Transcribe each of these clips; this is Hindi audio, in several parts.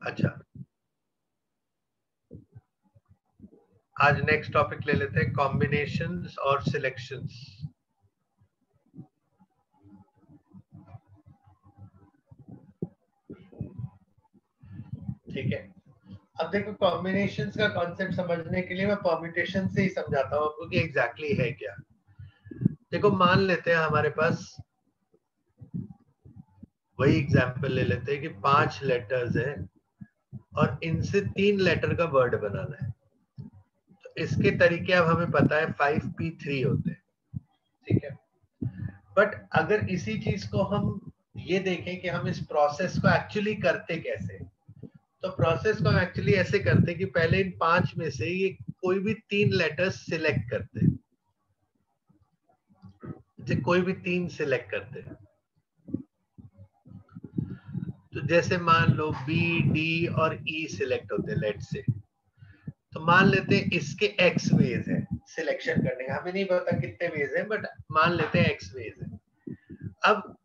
अच्छा, आज नेक्स्ट टॉपिक ले लेते हैं, कॉम्बिनेशंस और सिलेक्शंस। ठीक है, अब देखो कॉम्बिनेशंस का कॉन्सेप्ट समझने के लिए मैं परम्यूटेशन से ही समझाता हूँ आपको कि एग्जैक्टली है क्या। देखो मान लेते हैं हमारे पास, वही एग्जांपल ले लेते हैं कि 5 लेटर्स है और इनसे 3 लेटर का वर्ड बनाना है। तो इसके तरीके अब हमें पता है 5p3 होते हैं, ठीक है। बट अगर इसी चीज को हम ये देखें कि हम इस प्रोसेस को एक्चुअली करते कैसे, तो प्रोसेस को हम एक्चुअली ऐसे करते कि पहले इन 5 में से ये कोई भी 3 लेटर्स सिलेक्ट करते, कोई भी 3 सिलेक्ट करते हैं। तो जैसे मान लो बी, डी और ई सिलेक्ट होते हैं, लेट से। तो मान लेते हैं इसके एक्स वेज है सिलेक्शन करने का, हमें नहीं पता कितने वेज है, बट मान लेते हैं एक्स वेज है। अब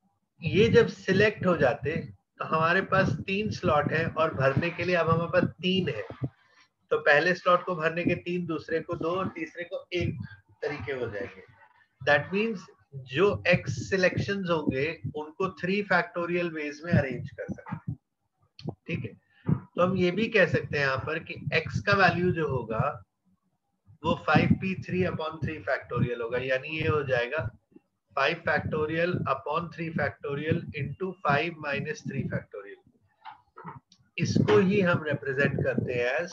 ये जब सिलेक्ट हो जाते तो हमारे पास 3 स्लॉट है और भरने के लिए अब हमारे पास 3 है। तो पहले स्लॉट को भरने के 3, दूसरे को 2 और तीसरे को 1 तरीके हो जाएंगे। दैट मीन्स जो एक्स सिलेक्शंस होंगे उनको 3 फैक्टोरियल वेज में अरेंज कर सकते हैं, ठीक है। तो हम ये भी कह सकते हैं यहाँ पर कि x का वैल्यू जो होगा वो 5p3 अपॉन 3 फैक्टोरियल होगा, यानी ये हो जाएगा 5 factorial upon 3 factorial into 5 minus 3 factorial. इसको ही हम रिप्रेजेंट करते हैं एज,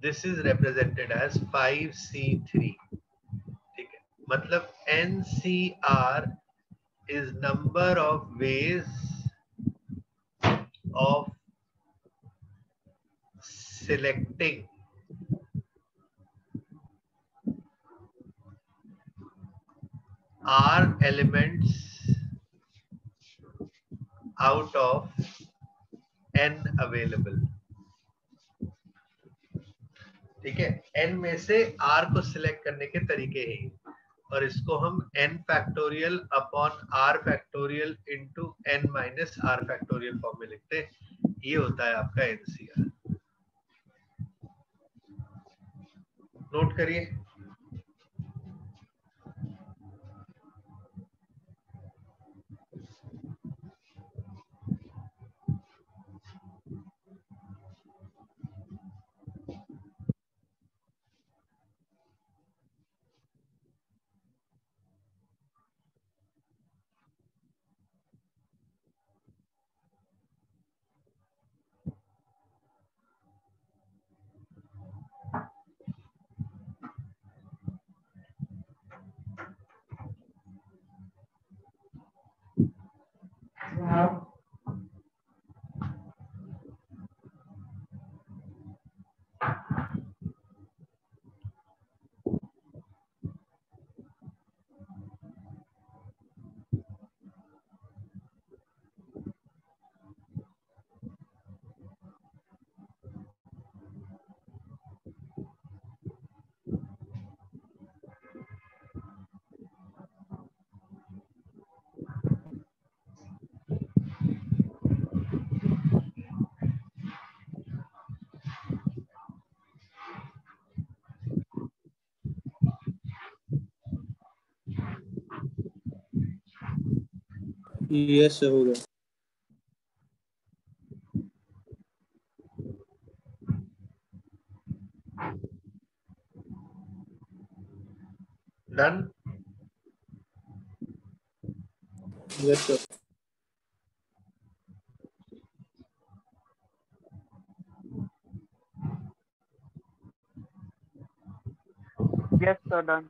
this is represented as 5c3, ठीक है। मतलब NCR is number of ways of selecting R elements out of N available, ठीक है। N में से R को सिलेक्ट करने के तरीके ही, और इसको हम N factorial upon R factorial into N minus R factorial form में लिखते हैं। ये होता है आपका NCR। नोट करिए। यस हो गया। Done. Yes sir. Yes, sir, done.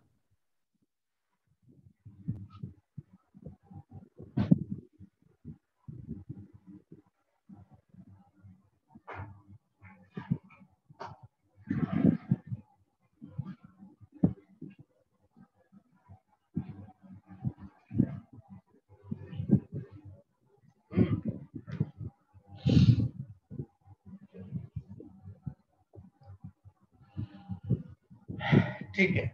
ठीक है,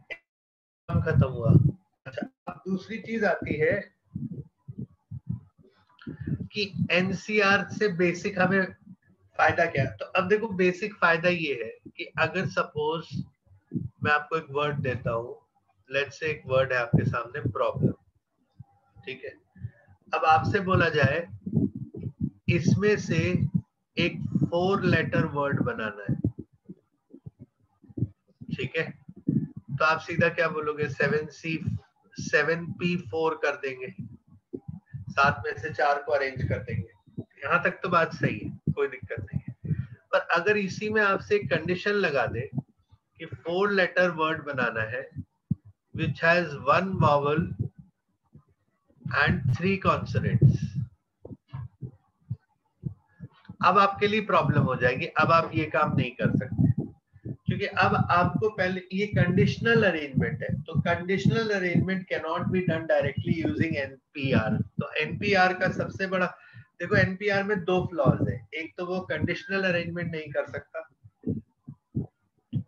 काम खत्म हुआ। अच्छा, अब दूसरी चीज आती है कि एनसीआर से बेसिक हमें फायदा क्या है? तो अब देखो बेसिक फायदा ये है कि अगर सपोज मैं आपको एक वर्ड देता हूं, लेट्स से एक वर्ड है आपके सामने प्रॉब्लम, ठीक है। अब आपसे बोला जाए इसमें से एक 4 लेटर वर्ड बनाना है, ठीक है। तो आप सीधा क्या बोलोगे, 7P4 कर देंगे, 7 में से 4 को अरेंज कर देंगे। यहां तक तो बात सही है, कोई दिक्कत नहीं है। पर अगर इसी में आपसे एक कंडीशन लगा दे कि 4 लेटर वर्ड बनाना है which has 1 vowel and 3 consonants, अब आपके लिए प्रॉब्लम हो जाएगी। अब आप ये काम नहीं कर सकते, क्योंकि अब आपको पहले ये कंडीशनल अरेंजमेंट है, तो conditional arrangement can not be done directly using NPR. तो एनपीआर का सबसे बड़ा, देखो एनपीआर में 2 फ्लॉज है। एक तो वो कंडीशनल अरेंजमेंट नहीं कर सकता,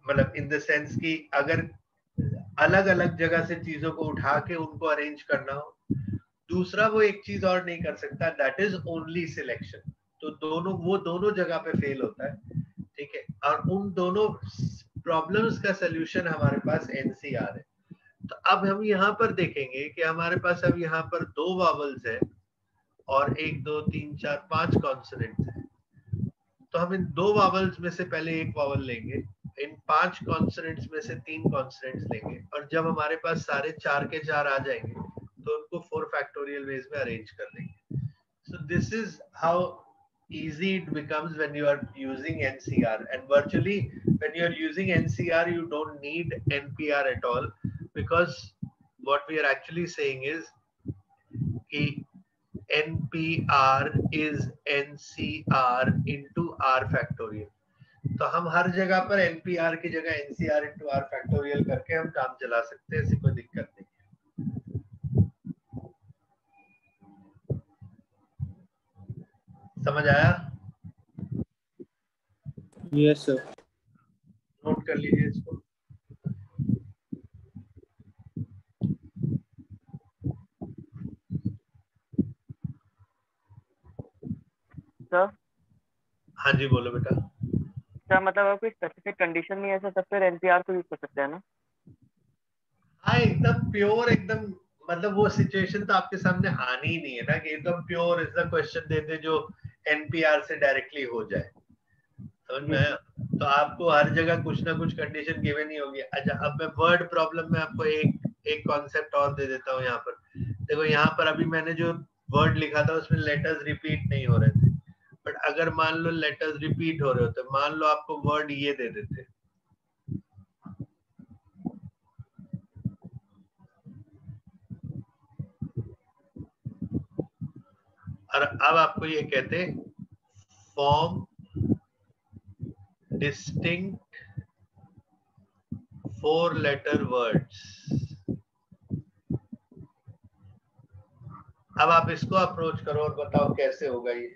मतलब इन द सेंस कि अगर अलग अलग जगह से चीजों को उठा के उनको अरेंज करना हो। दूसरा वो एक चीज और नहीं कर सकता, दैट इज ओनली सिलेक्शन। तो वो दोनों जगह पे फेल होता है, ठीक है। और उन दोनों प्रॉब्लम्स का सोल्यूशन हमारे पास एनसीआर है। तो अब हम यहाँ पर देखेंगे कि हमारे पास अब यहाँ पर 2 वावल्स है और 1 2 3 4 5 कॉन्सोनेंट्स है। तो हम इन 2 वावल्स में से पहले एक वावल लेंगे, इन 5 कॉन्सोनेंट्स में से 3 कॉन्सोनेंट्स लेंगे, और जब हमारे पास सारे 4 के 4 आ जाएंगे तो उनको 4 फैक्टोरियल वेज में अरेंज कर लेंगे। So this is how easy it becomes when you are using NCR, and virtually when you are using NCR you don't need NPR at all, because what we are actually saying is कि NPR is NCR into R factorial। तो हम हर जगह पर NPR की जगह NCR into R factorial करके हम काम चला सकते हैं, ऐसी कोई दिक्कत नहीं। समझ आया? Yes sir. नोट कर लीजिए इसको। सर हाँ जी बोलो बेटा। सर मतलब अगर कोई स्पेसिफिक कंडीशन नहीं है सर, तब फिर एनपीआर को यूज कर सकते हैं ना? हाँ एकदम प्योर, एकदम मतलब वो सिचुएशन तो आपके सामने आनी ही नहीं है ना कि एकदम प्योर ऐसा क्वेश्चन दे दे जो एनपीआर से डायरेक्टली हो जाए, समझ जी में? जी। तो आपको हर जगह कुछ ना कुछ कंडीशन गिवन ही होगी। अच्छा अब मैं वर्ड प्रॉब्लम में आपको एक कॉन्सेप्ट और दे देता हूँ। यहाँ पर देखो, यहाँ पर अभी मैंने जो वर्ड लिखा था उसमें लेटर्स रिपीट नहीं हो रहे थे, बट अगर मान लो लेटर्स रिपीट हो रहे होते, मान लो आपको वर्ड ये दे देते, और अब आपको ये कहते फॉर्म डिस्टिंक्ट 4 लेटर वर्ड्स। अब आप इसको अप्रोच करो और बताओ कैसे होगा ये।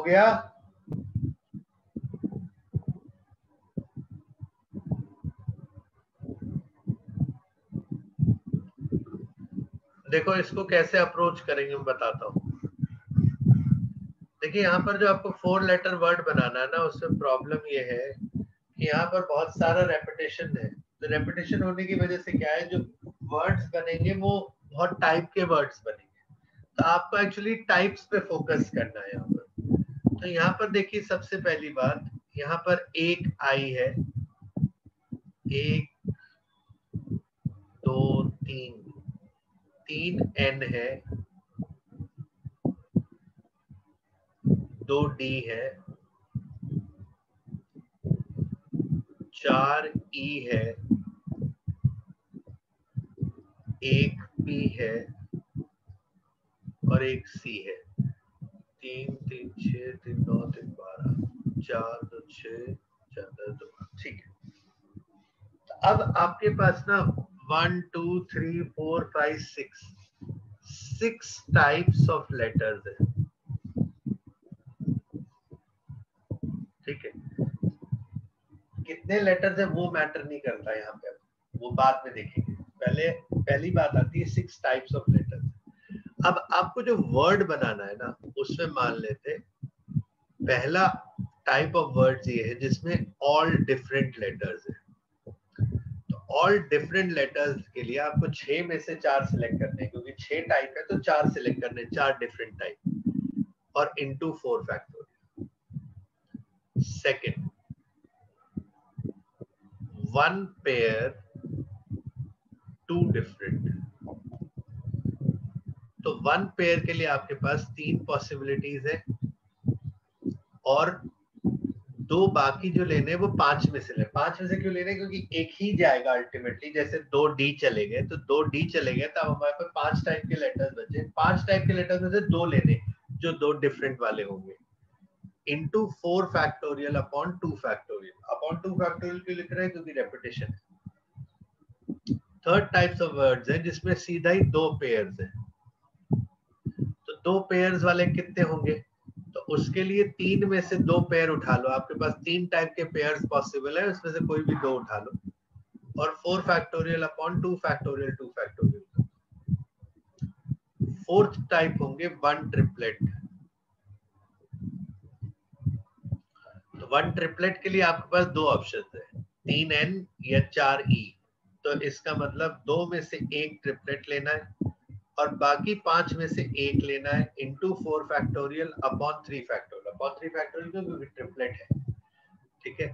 गया? देखो इसको कैसे अप्रोच करेंगे मैं बताता हूँ। देखिए यहाँ पर जो आपको 4 लेटर वर्ड बनाना है ना, उसमें प्रॉब्लम ये है कि यहाँ पर बहुत सारा रेपिटेशन है। तो रेपिटेशन होने की वजह से क्या है, जो वर्ड्स बनेंगे वो बहुत टाइप के वर्ड्स बनेंगे। तो आपको एक्चुअली टाइप्स पे फोकस करना है यहाँ पर। तो यहाँ पर देखिए सबसे पहली बात, यहाँ पर एक आई है, 1 2 3, 3 एन है, 2 डी है, 4 ई है, 1 पी है और 1 सी है। 3 3 6 3 9 3 12, 4 2 6 4 10 2। ठीक है, तो अब आपके पास ना 1 2 3 4 5 6 टाइप्स ऑफ लेटर्स है। ठीक है, कितने लेटर्स है वो मैटर नहीं करता यहाँ पे, वो बाद में देखेंगे। पहले पहली बात आती है 6 टाइप्स ऑफ लेटर्स। अब आपको जो वर्ड बनाना है ना, उसमें मान लेते पहला टाइप ऑफ वर्ड्स ये है जिसमें ऑल डिफरेंट लेटर्स है। तो ऑल डिफरेंट लेटर्स के लिए आपको 6 में से 4 सिलेक्ट करने हैं, क्योंकि 6 टाइप है तो 4 सिलेक्ट करने, 4 डिफरेंट टाइप और into 4 factorial. Second, 1 pair 2 different. तो 1 पेयर के लिए आपके पास 3 पॉसिबिलिटीज है और 2 बाकी जो लेने हैं वो 5 में से ले। 5 में से क्यों लेने, क्योंकि एक ही जाएगा अल्टीमेटली। जैसे 2 डी चले गए तो 2 डी चले गए, तब हमारे पास 5 टाइप के लेटर्स बचे। 5 टाइप के लेटर्स में से 2 लेने जो 2 डिफरेंट वाले होंगे, into 4 factorial upon 2 factorial. Upon 2 factorial क्यों लिख रहे हैं, क्योंकि रेपिटेशन है। थर्ड टाइप्स ऑफ वर्ड्स है जिसमें सीधा ही 2 पेयर्स है। तो 2 पेयर्स वाले कितने होंगे, तो उसके लिए 3 में से 2 पेयर उठा लो। आपके पास 3 टाइप के पेयर्स पॉसिबल है, उसमें से कोई भी 2 उठा लो और 4 factorial upon 2 factorial 2 factorial. Fourth type होंगे 1 ट्रिपलेट। तो 1 ट्रिपलेट के लिए आपके पास 2 ऑप्शंस है, 3n या 4e। तो इसका मतलब 2 में से 1 ट्रिपलेट लेना है और बाकी 5 में से 1 लेना है, into 4 factorial upon 3 factorial. Upon 3 factorial क्योंकि ट्रिपलेट है। ठीक है,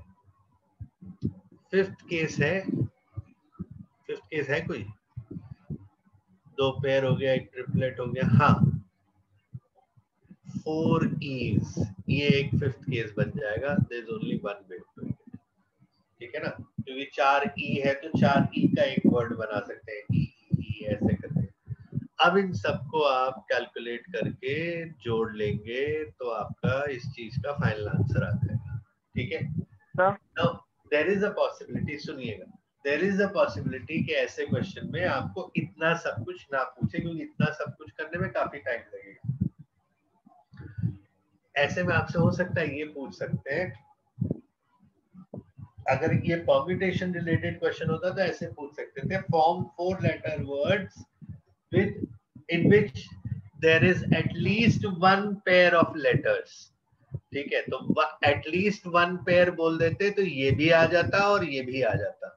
फिफ्थ केस है कोई? 2 पेयर हो गया, 1 ट्रिपलेट हो गया। हाँ, 4 E's, ये एक फिफ्थ केस बन जाएगा। There is only 1 way to it. ठीक है ना, क्योंकि 4 E है तो 4 E का एक वर्ड बना सकते हैं, E ऐसे करके। अब इन सबको आप कैलकुलेट करके जोड़ लेंगे तो आपका इस चीज का फाइनल आंसर आ जाएगा। ठीक है, now there is a possibility, सुनिएगा, देयर इज अ पॉसिबिलिटी कि ऐसे क्वेश्चन में आपको इतना सब कुछ ना पूछे, क्योंकि इतना सब कुछ करने में काफी टाइम लगेगा। ऐसे में आपसे हो सकता है ये पूछ सकते हैं, अगर ये परम्यूटेशन रिलेटेड क्वेश्चन होता तो ऐसे पूछ सकते थे, form 4 letter words with in which there is at least 1 pair of letters। ठीक है, तो at least 1 pair बोल देते तो ये भी आ जाता और ये भी आ जाता।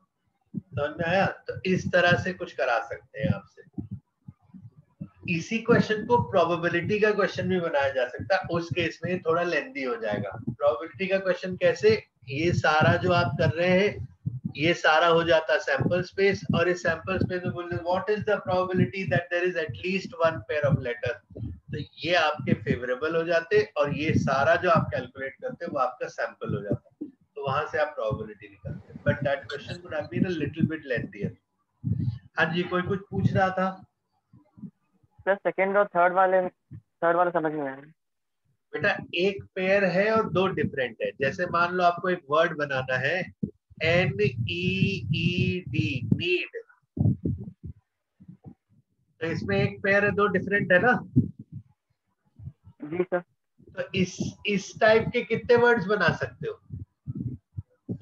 समझ में आया? तो इस तरह से कुछ करा सकते हैं आपसे। इसी क्वेश्चन को प्रोबेबिलिटी का क्वेश्चन भी बनाया जा सकता है, उस केस में थोड़ा लेंथी हो जाएगा। प्रोबेबिलिटी का क्वेश्चन कैसे, ये सारा जो आप कर रहे हैं ये सारा हो जाता सैंपल स्पेस, और इस सैंपल स्पेस में बोलते what is the probability that there is at least 1 pair of letter. तो ये आपके फेवरेबल हो जाते और ये सारा जो आप कैलकुलेट करते वो आपका सैंपल हो जाता। तो वहां से आप प्रोबेबिलिटी निकालते, but that question would have been a little bit lengthier. हाँ जी, कोई कुछ पूछ रहा था? सर सेकंड और थर्ड वाला समझ में आया। बेटा एक पेयर है और 2 डिफरेंट है। जैसे मान लो आपको एक वर्ड बनाना है NEED, नीड, तो इसमें एक पेयर है, 2 डिफरेंट है ना। जी सर। तो इस टाइप के कितने वर्ड्स बना सकते हो?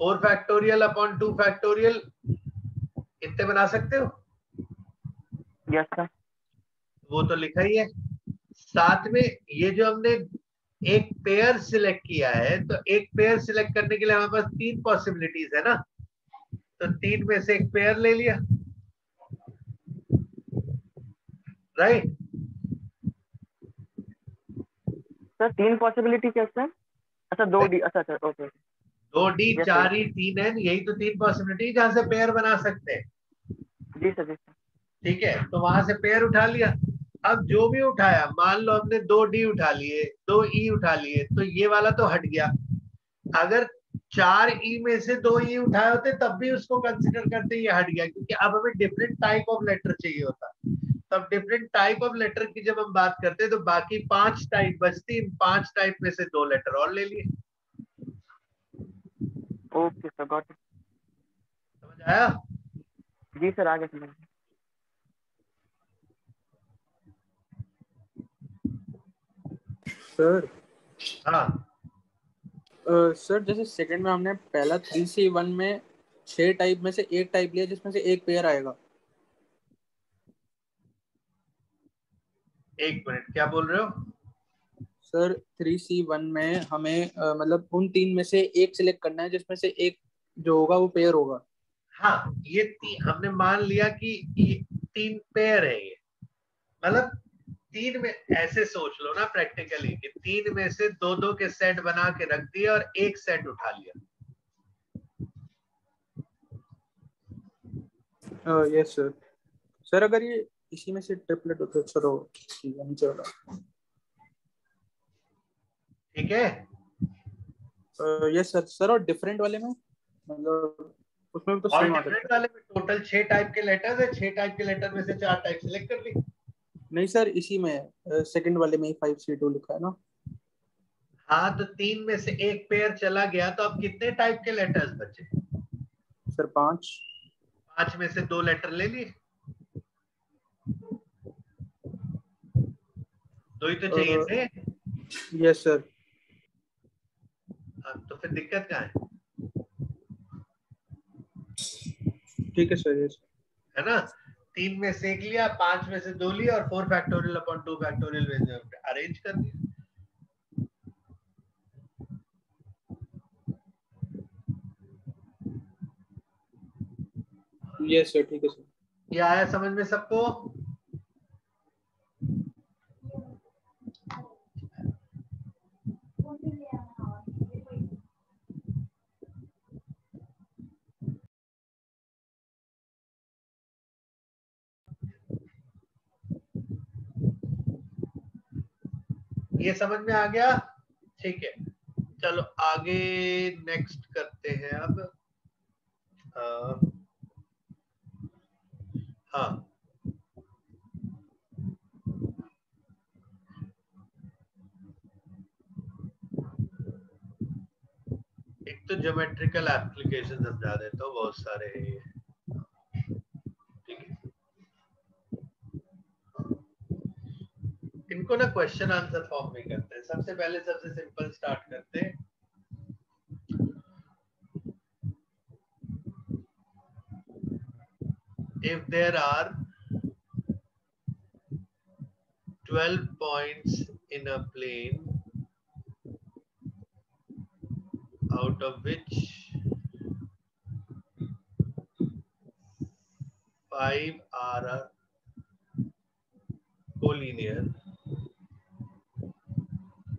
4 फैक्टोरियल अपॉन 2 फैक्टोरियल कितने बना सकते हो? Yes sir. वो तो लिखा ही है। साथ में ये जो हमने एक पेयर सिलेक्ट किया है, तो एक पेयर सिलेक्ट करने के लिए हमारे पास 3 पॉसिबिलिटीज है ना, तो 3 में से एक पेयर ले लिया, राइट? सर 3 पॉसिबिलिटी कैसे है? अच्छा 2D, अच्छा अच्छा okay. 2D yes sir 4E 3N, यही तो 3 पॉसिबिलिटी जहां से पेयर बना सकते हैं। जी सर जी सर। ठीक है, तो वहां से पेयर उठा लिया। अब जो भी उठाया, मान लो हमने 2D उठा लिए, 2E उठा लिए, तो ये वाला तो हट गया। अगर 4E में से 2E उठाए होते तब भी उसको कंसिडर करते ये हट गया, क्योंकि अब हमें डिफरेंट टाइप ऑफ लेटर चाहिए होता। तब डिफरेंट टाइप ऑफ लेटर की जब हम बात करते तो बाकी 5 टाइप बचती, 5 टाइप में से 2 लेटर और ले लिए। Okay sir got it. समझ आया? जी सर आगे समझ। सर हाँ, सर जैसे सेकंड में हमने पहला 3C1 में 6 टाइप में से एक टाइप लिया जिसमें से एक पेयर आएगा। एक मिनट, क्या बोल रहे हो? सर 3C1 में हमें मतलब उन 3 में से एक सिलेक्ट करना है जिसमें से एक जो होगा वो पेयर होगा। हाँ, ये हमने मान लिया कि ये 3 पेयर है। ये मतलब 3 में ऐसे सोच लो ना प्रैक्टिकली कि 3 में से 2-2 के सेट बना के रख दिए और एक सेट उठा लिया। Yes sir. सर अगर ये इसी में से ट्रिपलेट हो तो चलो ठीक है, नीचे वाला। ठीक है, यस सर। सर और डिफरेंट वाले में मतलब उसमें भी तो और सेम आ डिफरेंट सकता है। वाले में टोटल 6 टाइप के लेटर्स है, 6 टाइप के लेटर में से 4 टाइप सिलेक्ट कर ली। नहीं सर, इसी में सेकंड वाले में ही 5C2 लिखा है ना। हाँ, तो 3 में से एक पेयर चला गया, तो अब कितने टाइप के लेटर्स बचे? सर 5। 5 में से 2 लेटर ले लिए, 2 ही तो चाहिए थे। Yes sir. हाँ, तो फिर दिक्कत कहाँ है? ठीक है सर। यस है ना? 3 में से एक लिया, 5 में से 2 लिया और 4 फैक्टोरियल अपॉन 2 फैक्टोरियल अरेंज कर दिया। Yes sir. ठीक है सर। ये आया समझ में सबको? ये समझ में आ गया? ठीक है, चलो आगे नेक्स्ट करते हैं अब। हाँ, एक तो ज्योमेट्रिकल एप्लीकेशन समझा देता हूँ, बहुत सारे हैं ये। ठीक है, इनको ना क्वेश्चन आंसर फॉर्म में करते हैं। सबसे पहले सबसे सिंपल स्टार्ट करते हैं। If there are 12 points in a plane, out of which 5 are collinear,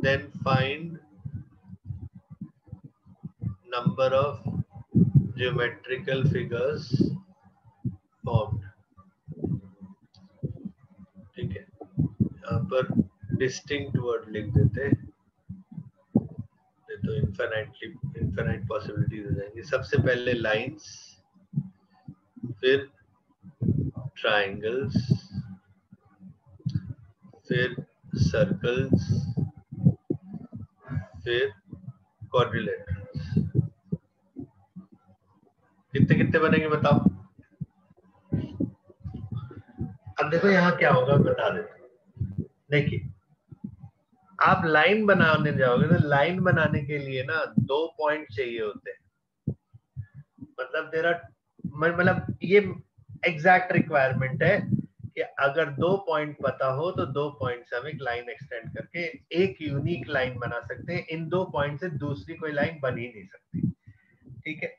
then find number of geometrical figures formed. ठीक है, यहाँ पर डिस्टिंक्ट वर्ड लिख देते हैं, तो इनफाइनाइट पॉसिबिलिटीज हो जाएंगी। सबसे पहले लाइंस, फिर ट्राइंगल्स, फिर सर्कल्स, फिर क्वाड्रिलेटरल्स। कितने कितने बनेंगे बताओ? अब देखो यहाँ क्या होगा, बता देता हूँ। देखिए, आप लाइन बनाने जाओगे तो लाइन बनाने के लिए ना 2 पॉइंट चाहिए होते हैं, मतलब तेरा मतलब ये एग्जैक्ट रिक्वायरमेंट है कि अगर 2 पॉइंट पता हो तो 2 पॉइंट से हम एक लाइन एक्सटेंड करके एक यूनिक लाइन बना सकते हैं। इन 2 पॉइंट से दूसरी कोई लाइन बन ही नहीं सकती, ठीक है।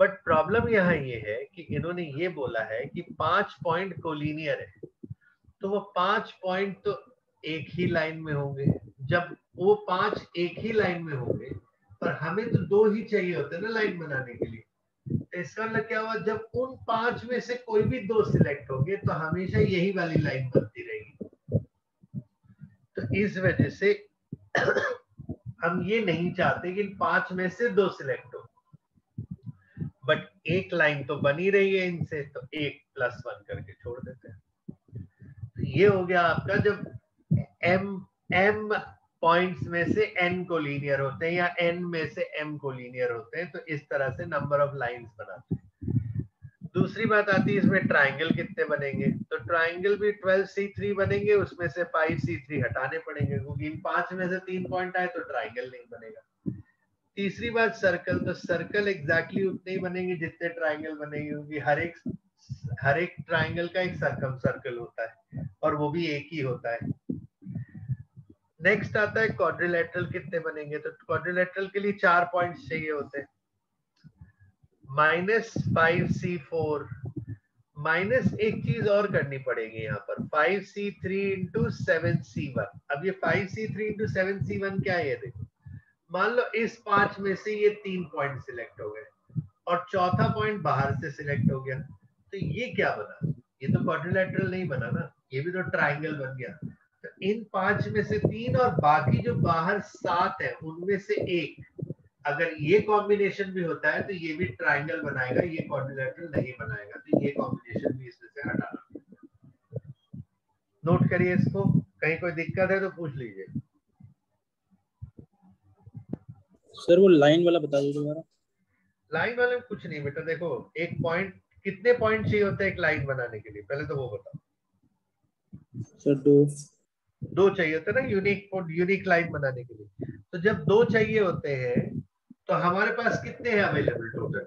बट प्रॉब्लम यहाँ ये है कि इन्होंने ये बोला है कि 5 पॉइंट कोलिनियर है, तो वो 5 पॉइंट तो एक ही लाइन में होंगे। जब वो 5 एक ही लाइन में होंगे, पर हमें तो 2 ही चाहिए होते हैं ना लाइन बनाने के लिए। तो इसका मतलब क्या हुआ, जब उन 5 में से कोई भी 2 सिलेक्ट होंगे तो हमेशा यही वाली लाइन बनती रहेगी। तो इस वजह से हम ये नहीं चाहते कि इन 5 में से 2 सिलेक्ट हो, बट एक लाइन तो बनी रही है इनसे, तो 1+1 करके छोड़ देते हैं। तो ये हो गया आपका, जब m पॉइंट्स में से n को लीनियर होते हैं या n में से m को लीनियर होते हैं, तो इस तरह से नंबर ऑफ लाइंस बनाते हैं। दूसरी बात आती है इसमें ट्राइंगल कितने बनेंगे, तो ट्राइंगल भी 12C3 बनेंगे, उसमें से 5C3 हटाने पड़ेंगे क्योंकि इन 5 में से 3 पॉइंट आए तो ट्राइंगल नहीं बनेगा। तीसरी बात सर्कल, तो सर्कल एग्जैक्टली उतने ही बनेंगे जितने ट्राइंगल बनेंगे, क्योंकि हर एक ट्राइंगल का एक सर्कम सर्कल होता है और वो भी एक ही होता है। नेक्स्ट आता है क्वाड्रिलेटरल कितने बनेंगे, तो क्वाड्रिलेटरल के लिए 4 पॉइंट्स चाहिए होते हैं। -5C4 माइनस एक चीज और करनी पड़ेगी यहाँ पर, 5C3 इंटू 7C1। अब ये 5C3 इंटू 7C1 क्या है, ये देखो, मान लो इस 5 में से ये 3 पॉइंट सिलेक्ट हो गए और चौथा पॉइंट बाहर से सिलेक्ट हो गया, तो ये क्या बना, ये तो क्वाड्रिलेटरल नहीं बना ना, ये भी तो ट्राइंगल बन गया। तो इन 5 में से 3 और बाकी जो बाहर 7 है उनमें से एक, अगर ये कॉम्बिनेशन भी होता है तो ये भी ट्राइंगल बनाएगा, ये क्वाड्रिलेटरल नहीं बनाएगा, तो ये कॉम्बिनेशन भी इसमें से हटाना। नोट करिए इसको, कहीं कोई दिक्कत है तो पूछ लीजिए। सर वो लाइन वाला बता दो दोबारा। लाइन वाले में कुछ नहीं बेटा, देखो एक पॉइंट, कितने पॉइंट चाहिए होते हैं एक लाइन बनाने के लिए, पहले तो वो बताओ। सर 2। 2 चाहिए होते हैं ना यूनिक लाइन बनाने के लिए। तो जब 2 चाहिए होते हैं तो हमारे पास कितने हैं अवेलेबल टोटल,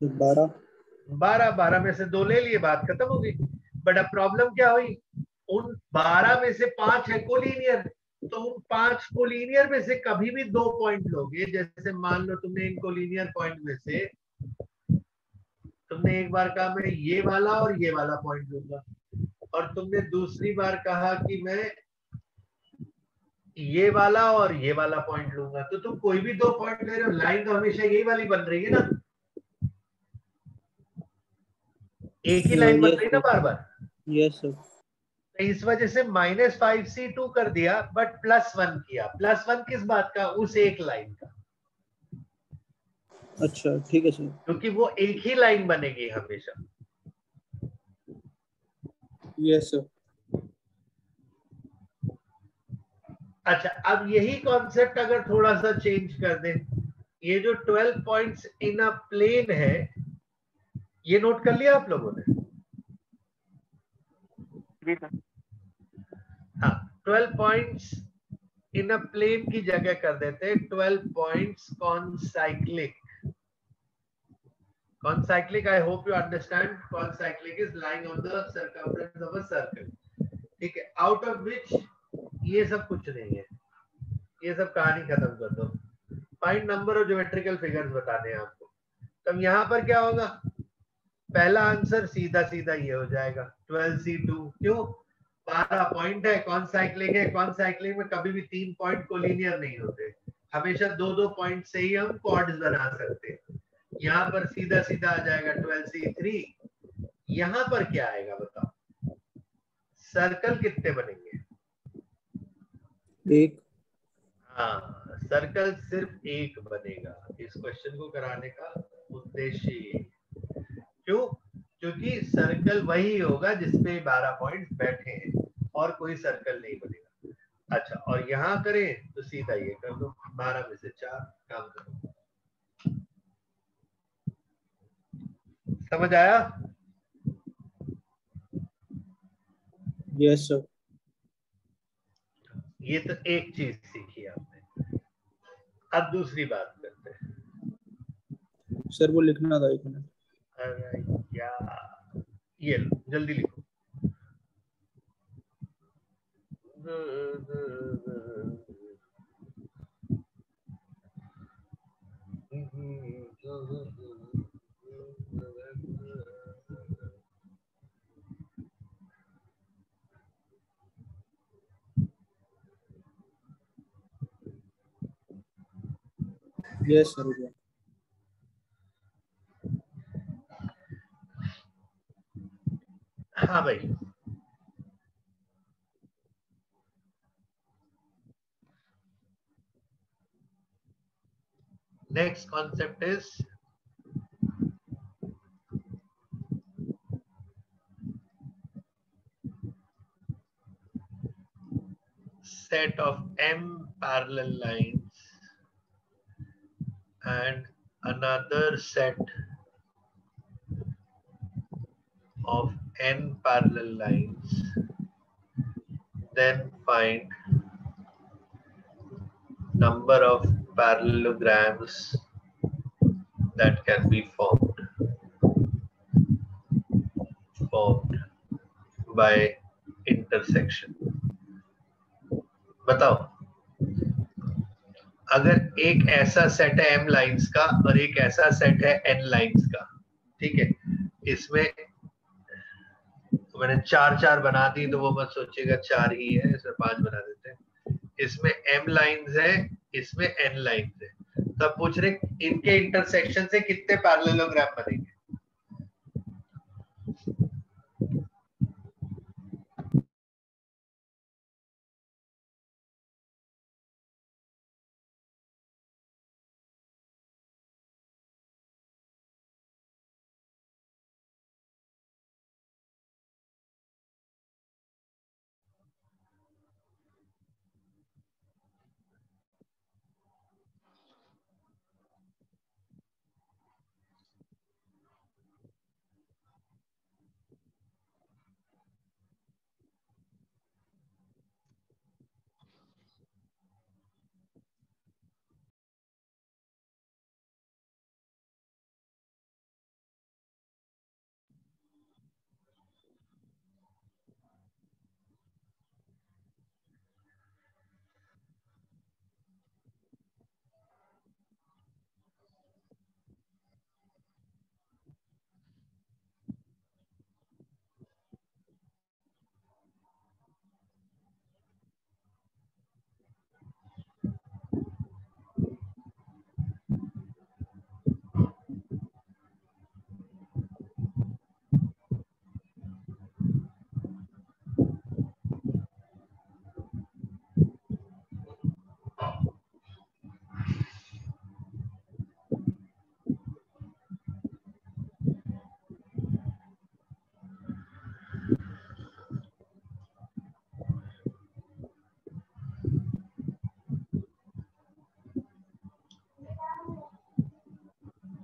12। 12 में से 2 ले लिए, बात खत्म हो गई। बट अब प्रॉब्लम क्या हुई, उन 12 में से 5 है कोलिनियर, तो उन 5 कोलिनियर में से कभी भी 2 पॉइंट लोगे। जैसे मान लो तुमने इन कोलिनियर पॉइंट में से तुमने एक बार कहा मैं ये वाला और ये वाला पॉइंट लूंगा, और तुमने दूसरी बार कहा कि मैं ये वाला और ये वाला पॉइंट लूंगा, तो तुम कोई भी 2 पॉइंट ले रहे हो, लाइन तो हमेशा यही वाली बन रही है ना, एक ही लाइन बन रही है ना बार बार। Yes sir. तो इस वजह से -5C2 कर दिया, बट +1 किया। +1 किस बात का, उस एक लाइन का, अच्छा ठीक है सर। क्योंकि वो एक ही लाइन बनेगी हमेशा। Yes sir. अच्छा, अब यही कॉन्सेप्ट अगर थोड़ा सा चेंज कर दें, ये जो 12 पॉइंट्स इन अ प्लेन है, ये नोट कर लिया आप लोगों ने? जी सर। हाँ, 12 पॉइंट्स इन अ प्लेन की जगह कर देते हैं 12 points कॉनसाइक्लिक। Concyclic, I hope you understand. Concyclic is lying on the circumference of a circle. ठीक है, out of which ये सब कुछ नहीं है, ये सब कहानी खत्म कर दो। Find number of geometrical figures बताने हैं आपको। तब यहाँ पर क्या होगा, पहला आंसर सीधा सीधा ये हो जाएगा 12C2। क्यों, 12 पॉइंट है, कॉनसाइक्लिक है, कॉनसाइक्लिक में कभी भी 3 पॉइंट कोलिनियर नहीं होते, हमेशा 2-2 पॉइंट से ही हम क्वाड्स बना सकते हैं। यहाँ पर सीधा सीधा आ जाएगा 12C3। यहाँ पर क्या आएगा बताओ, सर्कल कितने बनेंगे? 1। हाँ, सर्कल सिर्फ एक बनेगा। इस क्वेश्चन को कराने का उद्देश्य ये, क्यों, क्योंकि सर्कल वही होगा जिसपे 12 पॉइंट्स बैठे हैं और कोई सर्कल नहीं बनेगा। अच्छा, और यहाँ करें तो सीधा ये कर दो, 12 में से 4, काम करो। समझ आया? Yes sir. ये तो एक चीज सीखी आपने। अब दूसरी बात करते हैं। सर वो लिखना था, 1 मिनट। अरे यार, ये लो, जल्दी लिखो। यस सर, हो गया। हाँ भाई, next concept is set of m parallel lines and another set of n parallel lines, then find number of parallelograms that can be formed by intersection. बताओ, अगर एक ऐसा सेट है m लाइंस का और एक ऐसा सेट है n लाइंस का, ठीक है, इसमें मैंने 4 बना दी तो वो मत सोचिएगा 4 ही है, इसमें 5 बना देते हैं। इसमें m लाइंस है, इसमें n लाइंस है, तब पूछ रहे इनके इंटरसेक्शन से कितने पैरेललोग्राम बनेंगे।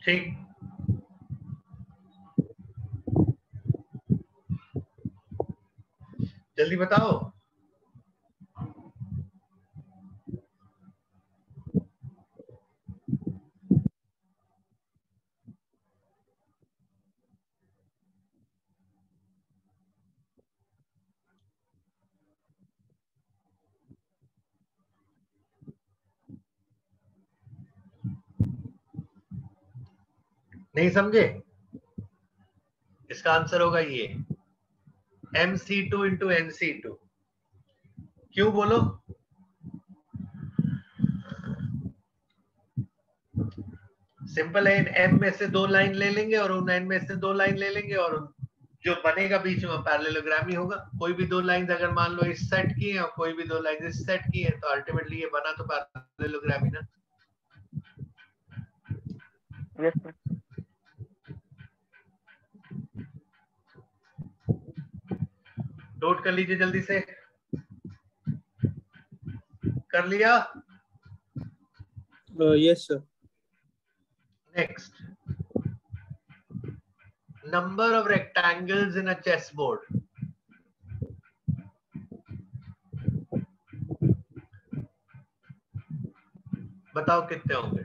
ठीक, जल्दी बताओ। नहीं समझे? इसका आंसर होगा ये MC2 इंटू NC2। क्यों बोलो? सिंपल है, m में से 2 लाइन ले लेंगे और उन n में से 2 लाइन ले लेंगे और जो बनेगा बीच में पैरेललोग्राम ही होगा। कोई भी 2 लाइन अगर मान लो इस सेट की है और कोई भी 2 लाइन इस सेट की है, तो अल्टीमेटली ये बना तो पैरेललोग्राम ही ना। Yes sir. नोट कर लीजिए जल्दी से। कर लिया? Yes sir. Next, number of rectangles in a chess board. बताओ कितने होंगे?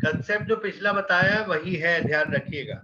कंसेप्ट जो पिछला बताया वही है, ध्यान रखिएगा।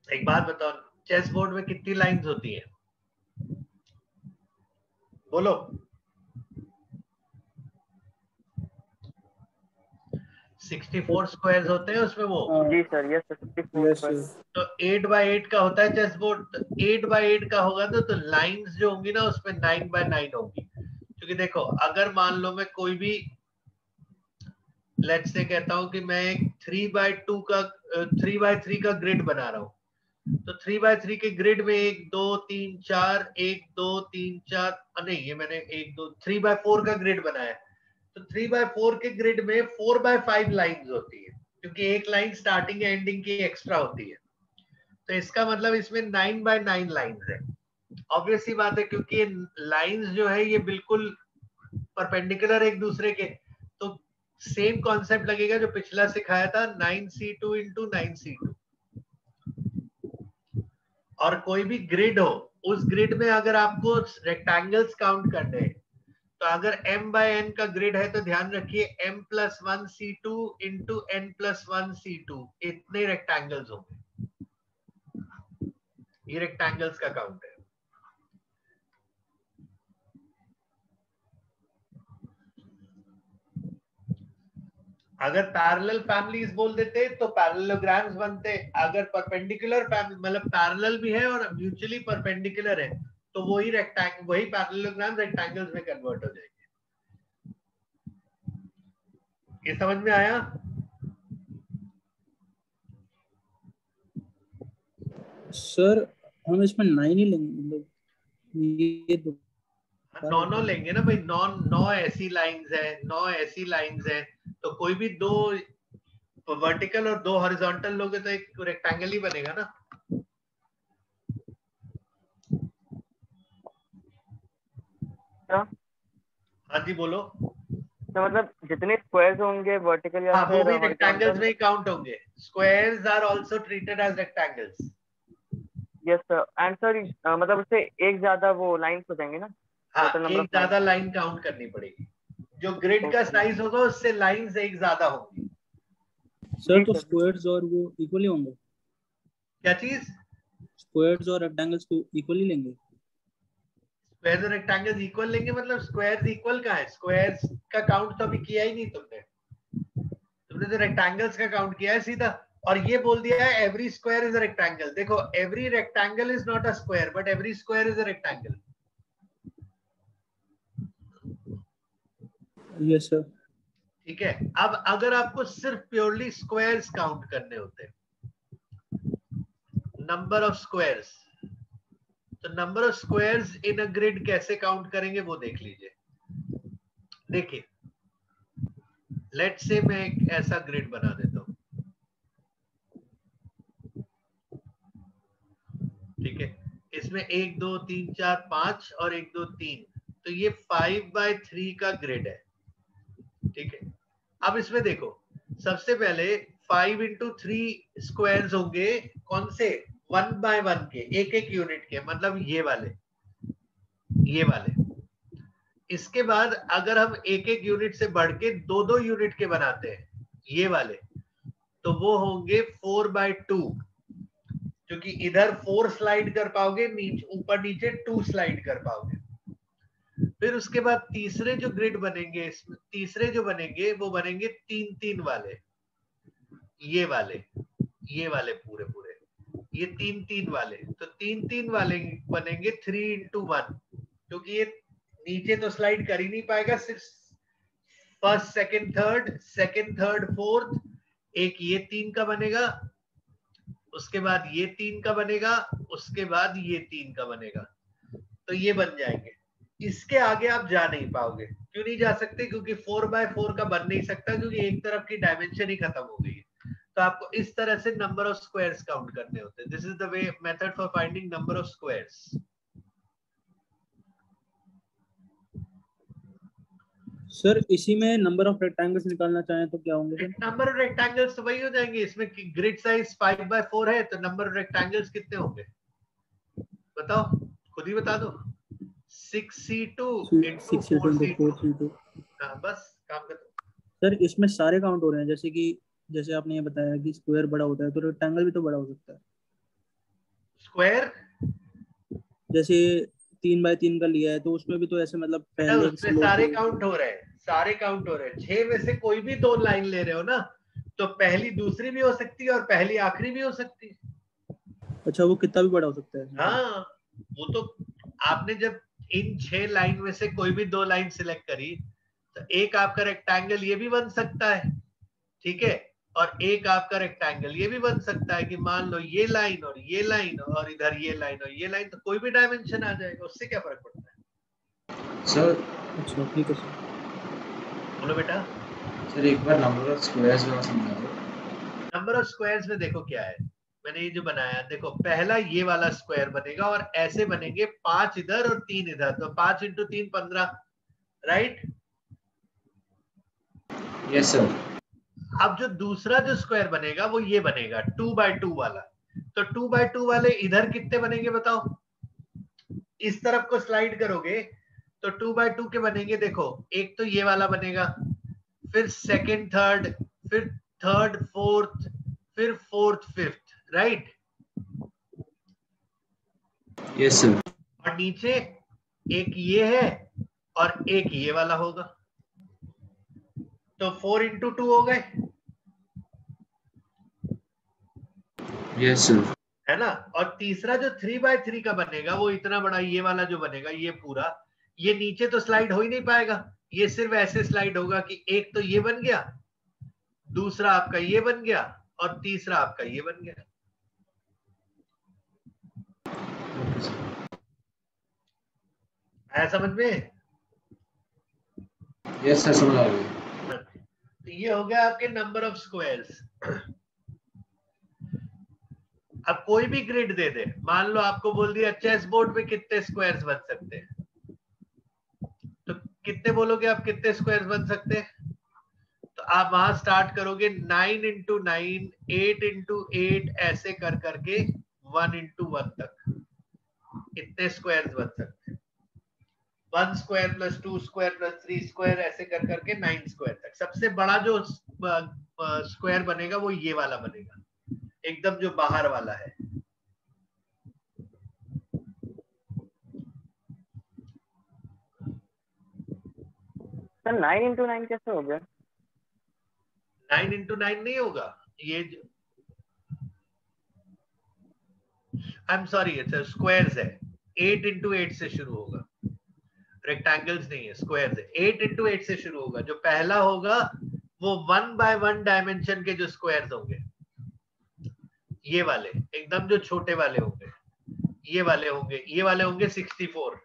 एक बात बताओ, चेस बोर्ड में कितनी लाइंस होती है? बोलो। 64 स्क्वायर्स होते हैं उसमें वो। जी सर, यस सर, 64 यस पर। तो 8 बाय 8 का होता है चेस बोर्ड। तो 8 बाय 8 का होगा तो लाइंस जो होंगी ना उसमें 9 बाय 9 होगी। क्योंकि देखो, अगर मान लो मैं कोई भी लेट्स से कहता हूं कि मैं एक 3 बाय 2 का 3 बाय 3 का ग्रिड बना रहा हूं, तो 3 बाय 3 के ग्रिड में 1 2 3 4 1 2 3 4 नहीं, ये मैंने 1 2 3 बाय 4 का ग्रिड बनाया है। तो 3 बाय 4 के ग्रिड में 4 बाय 5 लाइंस होती है, क्योंकि एक लाइन स्टार्टिंग एंडिंग की एक्स्ट्रा होती है। तो इसका मतलब इसमें 9 बाय 9 लाइंस है। ऑब्वियस सी बात है, क्योंकि ये लाइंस जो है ये बिल्कुल परपेंडिकुलर एक दूसरे के, तो सेम कॉन्सेप्ट लगेगा जो पिछला सिखाया था, 9c2 इंटू 9c2। और कोई भी ग्रिड हो, उस ग्रिड में अगर आपको रेक्टेंगल्स काउंट करने हैं, तो अगर m बाय n का ग्रिड है तो ध्यान रखिए m+1c2 इंटू n+1c2 इतने रेक्टेंगल्स होंगे। ये रेक्टेंगल्स का काउंट है। अगर पैरेलल फैमिलीज बोल देते तो पैरेललोग्राम्स बनते। अगर परपेंडिकुलर फैमिली मतलब पैरेलल भी है और म्यूचुअली परपेंडिकुलर है, तो वही वही पैरेललोग्राम रेक्टेंगल्स में कन्वर्ट हो जाएंगे। ये समझ में आया? सर हम इसमें 9 ही लेंगे, मतलब ये दो। नौ लेंगे ना भाई, नौ ऐसी लाइंस है, 9 ऐसी लाइंस है, तो कोई भी 2 वर्टिकल और 2 हॉरिजॉन्टल लोगे तो एक रेक्टेंगल ही बनेगा ना। हाँ जी बोलो। तो मतलब जितने स्क्वायर्स होंगे वर्टिकल या हाँ वो फिर भी रेक्टेंगल्स हॉरिजॉन्टल। में ही काउंट होंगे। Squares are also treated as rectangles. Yes sir, and sir मतलब उससे एक ज्यादा वो लाइंस हो जाएंगे ना, हाँ टोटल नंबर एक ऑफ लाइंस। ज्यादा लाइन काउंट करनी पड़ेगी। जो ग्रिड का ओके। साइज होगा उससे लाइंस एक ज्यादा होंगी। सर जी तो सर। स्क्वायर्स और वो इक्वली होंगे? क्या चीज? स्क्वायर्स और रेक्टेंगल्स को इक्वली लेंगे? स्क्वायर्स और रेक्टेंगल्स इक्वल लेंगे मतलब स्क्वायर्स इक्वल कहाँ है? स्क्वायर्स का काउंट तो अभी किया ही नहीं तुमने। तुमने तो रेक्टेंगल्स का काउंट किया है सीधा, और ये बोल दिया है every square is a rectangle. देखो every rectangle is not a square but every square is a rectangle. Yes sir. ठीक है। अब अगर आपको सिर्फ प्योरली स्क्वायर्स काउंट करने होते, नंबर ऑफ स्क्वायर्स, तो number of squares in a grid कैसे काउंट करेंगे वो देख लीजिए। देखिए लेट्स से मैं एक ऐसा ग्रिड बना देता हूं, ठीक है। इसमें 1 2 3 4 5 और 1 2 3, तो ये 5/3 का ग्रिड है, ठीक है। अब इसमें देखो सबसे पहले 5 इंटू 3 स्क्वायर्स होंगे, कौन से? 1/1 के, एक एक यूनिट के, मतलब ये वाले। इसके बाद अगर हम एक एक यूनिट से बढ़ के 2 यूनिट के बनाते हैं, ये वाले, तो वो होंगे 4/2, क्योंकि इधर 4 स्लाइड कर पाओगे, नीचे ऊपर नीचे 2 स्लाइड कर पाओगे। फिर उसके बाद तीसरे जो ग्रिड बनेंगे, इसमें तीसरे जो बनेंगे वो बनेंगे 3-3 वाले, ये वाले पूरे पूरे, ये 3-3 वाले, तो 3-3 वाले बनेंगे 3x1, क्योंकि ये नीचे तो स्लाइड कर ही नहीं पाएगा, सिर्फ फर्स्ट सेकंड थर्ड फोर्थ, एक ये 3 का बनेगा, उसके बाद ये 3 का बनेगा, उसके बाद ये 3 का बनेगा, तो ये बन जाएंगे। इसके आगे आप जा नहीं पाओगे। क्यों नहीं जा सकते? क्योंकि 4/4 का बन नहीं सकता, क्योंकि एक तरफ की डायमेंशन ही खत्म हो गई है। तो आपको इस तरह से नंबर ऑफ स्क्वायर्स काउंट करने होते हैं। This is the way method for finding number of squares. Sir इसी में नंबर ऑफ रेक्टेंगल्स निकालना चाहें तो क्या होंगे सर? नंबर ऑफ रेक्टेंगल्स तो वही हो जाएंगे। इसमें ग्रिड साइज 5/4 है, तो नंबर ऑफ रेक्टेंगल्स कितने होंगे बताओ, खुद ही बता दो। 6c2 into 6 into 4c2। 4 हाँ बस काम खत्म। सर इसमें सारे काउंट हो रहे हैं, जैसे कि जैसे आपने ये बताया कि स्क्वायर बड़ा होता है तो रेक्टेंगल भी तो बड़ा हो सकता है। स्क्वायर जैसे 3x3 का लिया है तो उसमें भी तो ऐसे मतलब बेटा पहले उसमें स्लोप सारे काउंट हो रहे हैं, सारे काउंट हो रहे हैं। 6 में से कोई भी 2 लाइन ले रहे हो ना, तो पहली दूसरी भी हो सकती है और पहली आखिरी भी हो सकती है। अच्छा वो कितना भी बड़ा हो सकता है? हाँ वो तो आपने जब इन 6 लाइन में से कोई भी 2 लाइन सिलेक्ट करी, तो एक आपका रेक्टेंगल ये भी बन सकता है, ठीक है, और एक आपका रेक्टेंगल ये भी बन सकता है कि मान लो ये लाइन और ये लाइन और इधर ये लाइन और ये लाइन, तो कोई भी डायमेंशन आ जाएगा, उससे क्या फर्क पड़ता है सर। अच्छा ठीक है सर। बोलो बेटा। सर एक बार नंबर ऑफ स्क्वायर्स वाला समझा दो। नंबर ऑफ स्क्वायर्स में देखो क्या है, मैंने ये जो बनाया, देखो पहला ये वाला स्क्वायर बनेगा और ऐसे बनेंगे 5 इधर और 3 इधर, तो 5 इंटू 3 15, राइट। Yes sir. अब जो दूसरा जो स्क्वायर बनेगा वो ये बनेगा 2/2 वाला, तो 2/2 वाले इधर कितने बनेंगे बताओ? इस तरफ को स्लाइड करोगे तो 2/2 के बनेंगे, देखो एक तो ये वाला बनेगा, फिर सेकंड थर्ड, फिर थर्ड फोर्थ, फिर fourth fifth, right. Yes sir. और नीचे एक ये है और एक ये वाला होगा, तो 4 इंटू 2 हो गए, यस सर। है ना। और तीसरा जो 3/3 का बनेगा वो इतना बड़ा, ये वाला जो बनेगा ये पूरा, ये नीचे तो स्लाइड हो ही नहीं पाएगा, ये सिर्फ ऐसे स्लाइड होगा कि एक तो ये बन गया, दूसरा आपका ये बन गया और तीसरा आपका ये बन गया। आया समझ में? यस सर समझ आ गया। तो ये हो गया आपके नंबर ऑफ स्क्वायर्स। अब कोई भी ग्रिड दे दे, मान लो आपको बोल दिया चेस बोर्ड पे कितने स्क्वायर्स बन सकते हैं, तो कितने बोलोगे आप, कितने स्क्वायर्स बन सकते हैं? तो आप वहां स्टार्ट करोगे 9 इंटू 9, 8 इंटू 8 ऐसे कर करके 1 इंटू 1 तक इतने स्क्वायर्स बन सकते हैं। 1 square plus 2 square plus 3 square ऐसे कर करके 9 स्क्वायर तक। सबसे बड़ा जो स्क्वायर बनेगा वो ये वाला बनेगा, एकदम जो बाहर वाला है। सर 9 इंटू 9 कैसे हो गया? 9 इंटू 9 नहीं होगा ये, आई एम सॉरी, स्क्वायर्स है। 8 इंटू 8 से शुरू होगा, रेक्टेंगल्स नहीं है, स्क्वायर्स है। 8 इंटू 8 से शुरू होगा। जो पहला होगा वो 1 बाय 1 डायमेंशन के जो स्क्वायर्स होंगे, ये वाले एकदम जो छोटे वाले होंगे, ये वाले होंगे, ये वाले होंगे 64।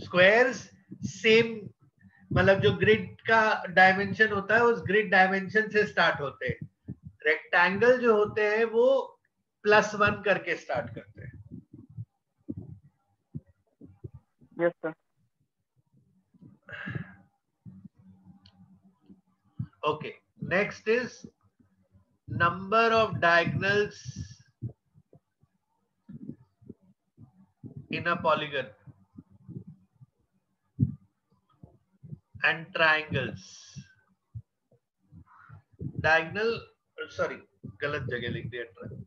स्क्वायर्स सेम, मतलब जो ग्रिड का डायमेंशन होता है उस ग्रिड डायमेंशन से स्टार्ट होते हैं। रेक्टेंगल जो होते हैं वो +1 करके स्टार्ट करते हैं। Yes sir. Okay, next is number of diagonals in a polygon and triangles. Diagonal, sorry, गलत जगह लिख दिया।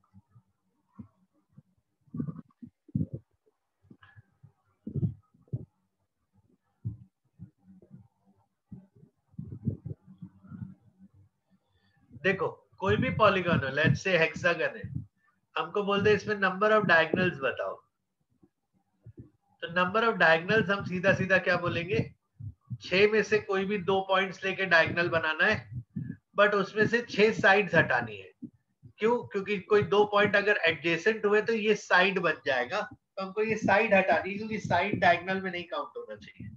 देखो कोई भी पॉलीगॉन है, लेट्स से हेक्सागन है, हमको बोलते हैं इसमें नंबर ऑफ डायगोनल्स बताओ। तो नंबर ऑफ डायगोनल्स हम सीधा सीधा क्या बोलेंगे, 6 में से कोई भी 2 पॉइंट्स लेके डायगोनल बनाना है, बट उसमें से 6 साइड्स हटानी है। क्यों? क्योंकि कोई 2 पॉइंट अगर एडजेसेंट हुए तो ये साइड बन जाएगा, तो हमको ये साइड हटानी है, क्योंकि साइड डायगोनल में नहीं काउंट होना चाहिए।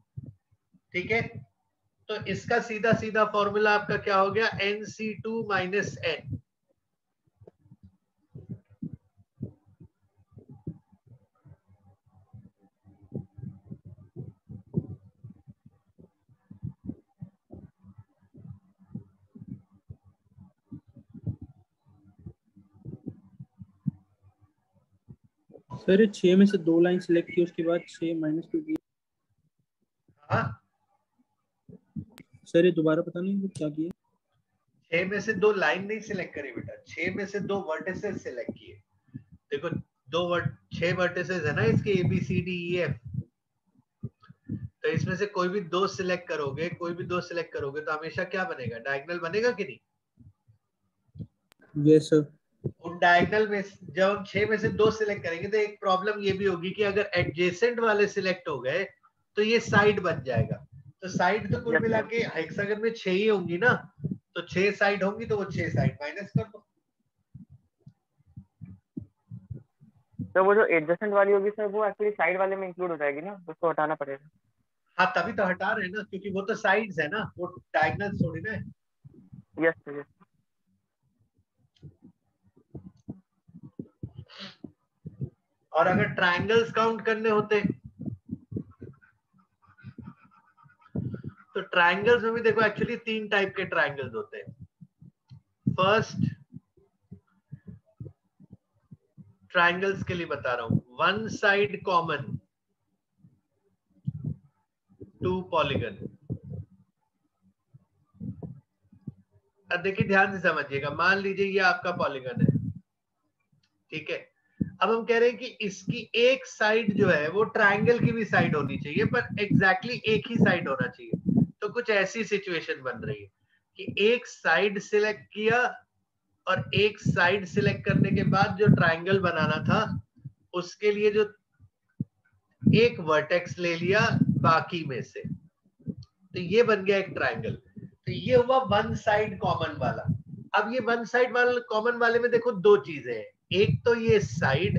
ठीक है, तो इसका सीधा सीधा फॉर्मूला आपका क्या हो गया, NC2 माइनस N। सर 6 में से 2 लाइन सिलेक्ट की, उसके बाद 6 - 2 की। हाँ सर ये दोबारा पता नहीं वो क्या किया। 6 में से 2 लाइन नहीं सिलेक्ट करी बेटा, 6 में से 2 वर्टिसेस सिलेक्ट किए। देखो 6 वर्टिसेस है ना इसके, ABCDEF। तो इसमें से कोई भी 2 सिलेक्ट करोगे, कोई भी 2 सिलेक्ट करोगे तो हमेशा क्या बनेगा, डायगोनल बनेगा कि नहीं? Yes sir. उन डायगोनल में जब हम 6 में से 2 सिलेक्ट करेंगे तो एक प्रॉब्लम ये भी होगी कि अगर एडजेसेंट वाले सिलेक्ट हो गए तो ये साइड बन जाएगा। तो साइड तो कुल मिला के हेक्सागन में 6 ही होंगी ना, तो 6 साइड होंगी, तो वो 6 साइड माइनस कर दो। तो वो जो एडजस्टेंट वाली होगी सर, वो एक्चुअली साइड वाले में इंक्लूड हो जाएगी ना, उसको हटाना पड़ेगा। हाँ तभी तो हटा रहे हैं ना, क्योंकि वो तो साइड्स है ना, वो डायगोनल थोड़ी ना है। Yes sir, yes. और अगर ट्रायंगल्स काउंट करने होते तो ट्रायंगल्स में भी देखो एक्चुअली 3 टाइप के ट्रायंगल्स होते हैं। फर्स्ट ट्रायंगल्स के लिए बता रहा हूं, 1 साइड कॉमन 2 पॉलीगन। अब देखिए ध्यान से समझिएगा, मान लीजिए ये आपका पॉलीगन है, ठीक है। अब हम कह रहे हैं कि इसकी एक साइड जो है वो ट्रायंगल की भी साइड होनी चाहिए, पर एग्जैक्टली एक ही साइड होना चाहिए। तो कुछ ऐसी सिचुएशन बन रही है कि एक साइड सिलेक्ट किया और एक साइड सिलेक्ट करने के बाद जो ट्रायंगल बनाना था उसके लिए जो एक वर्टेक्स ले लिया बाकी में से, तो ये बन गया एक ट्रायंगल। तो ये हुआ 1 साइड कॉमन वाला। अब ये 1 साइड वाला कॉमन वाले में देखो 2 चीजें हैं, एक तो ये साइड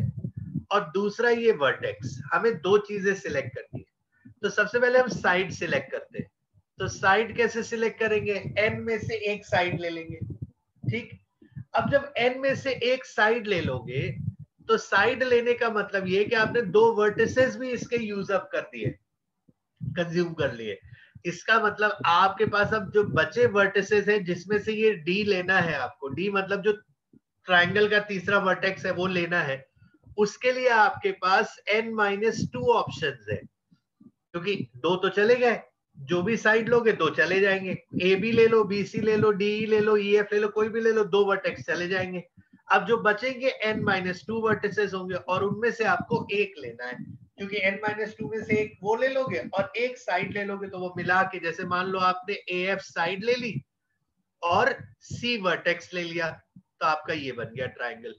और दूसरा ये वर्टेक्स, हमें दो चीजें सिलेक्ट करनी है। तो सबसे पहले हम साइड सिलेक्ट करते हैं। तो साइड कैसे सिलेक्ट करेंगे, n में से एक साइड ले लेंगे, ठीक। अब जब n में से एक साइड ले लोगे तो साइड लेने का मतलब ये कि आपने दो वर्टिसेस भी इसके यूज अप कर दिए, कंज्यूम कर लिए। इसका मतलब आपके पास अब जो बचे वर्टिसेस हैं जिसमें से ये d लेना है आपको, d मतलब जो ट्राइंगल का तीसरा वर्टेक्स है वो लेना है, उसके लिए आपके पास n-2 ऑप्शंस है, क्योंकि दो तो चले गए, जो भी साइड लोगे दो चले जाएंगे, ए बी ले लो, बी सी ले लो, डी ले लो, ई एफ ले लो, कोई भी ले लो, दो वर्टेक्स चले जाएंगे। अब जो बचेंगे n-2 वर्टिसेस होंगे और उनमें से आपको एक लेना है, क्योंकि n-2 में से एक वो ले लोगे और एक साइड ले लोगे तो वो मिला के, जैसे मान लो आपने ए एफ साइड ले ली और सी वर्टेक्स ले लिया तो आपका ये बन गया ट्राइंगल।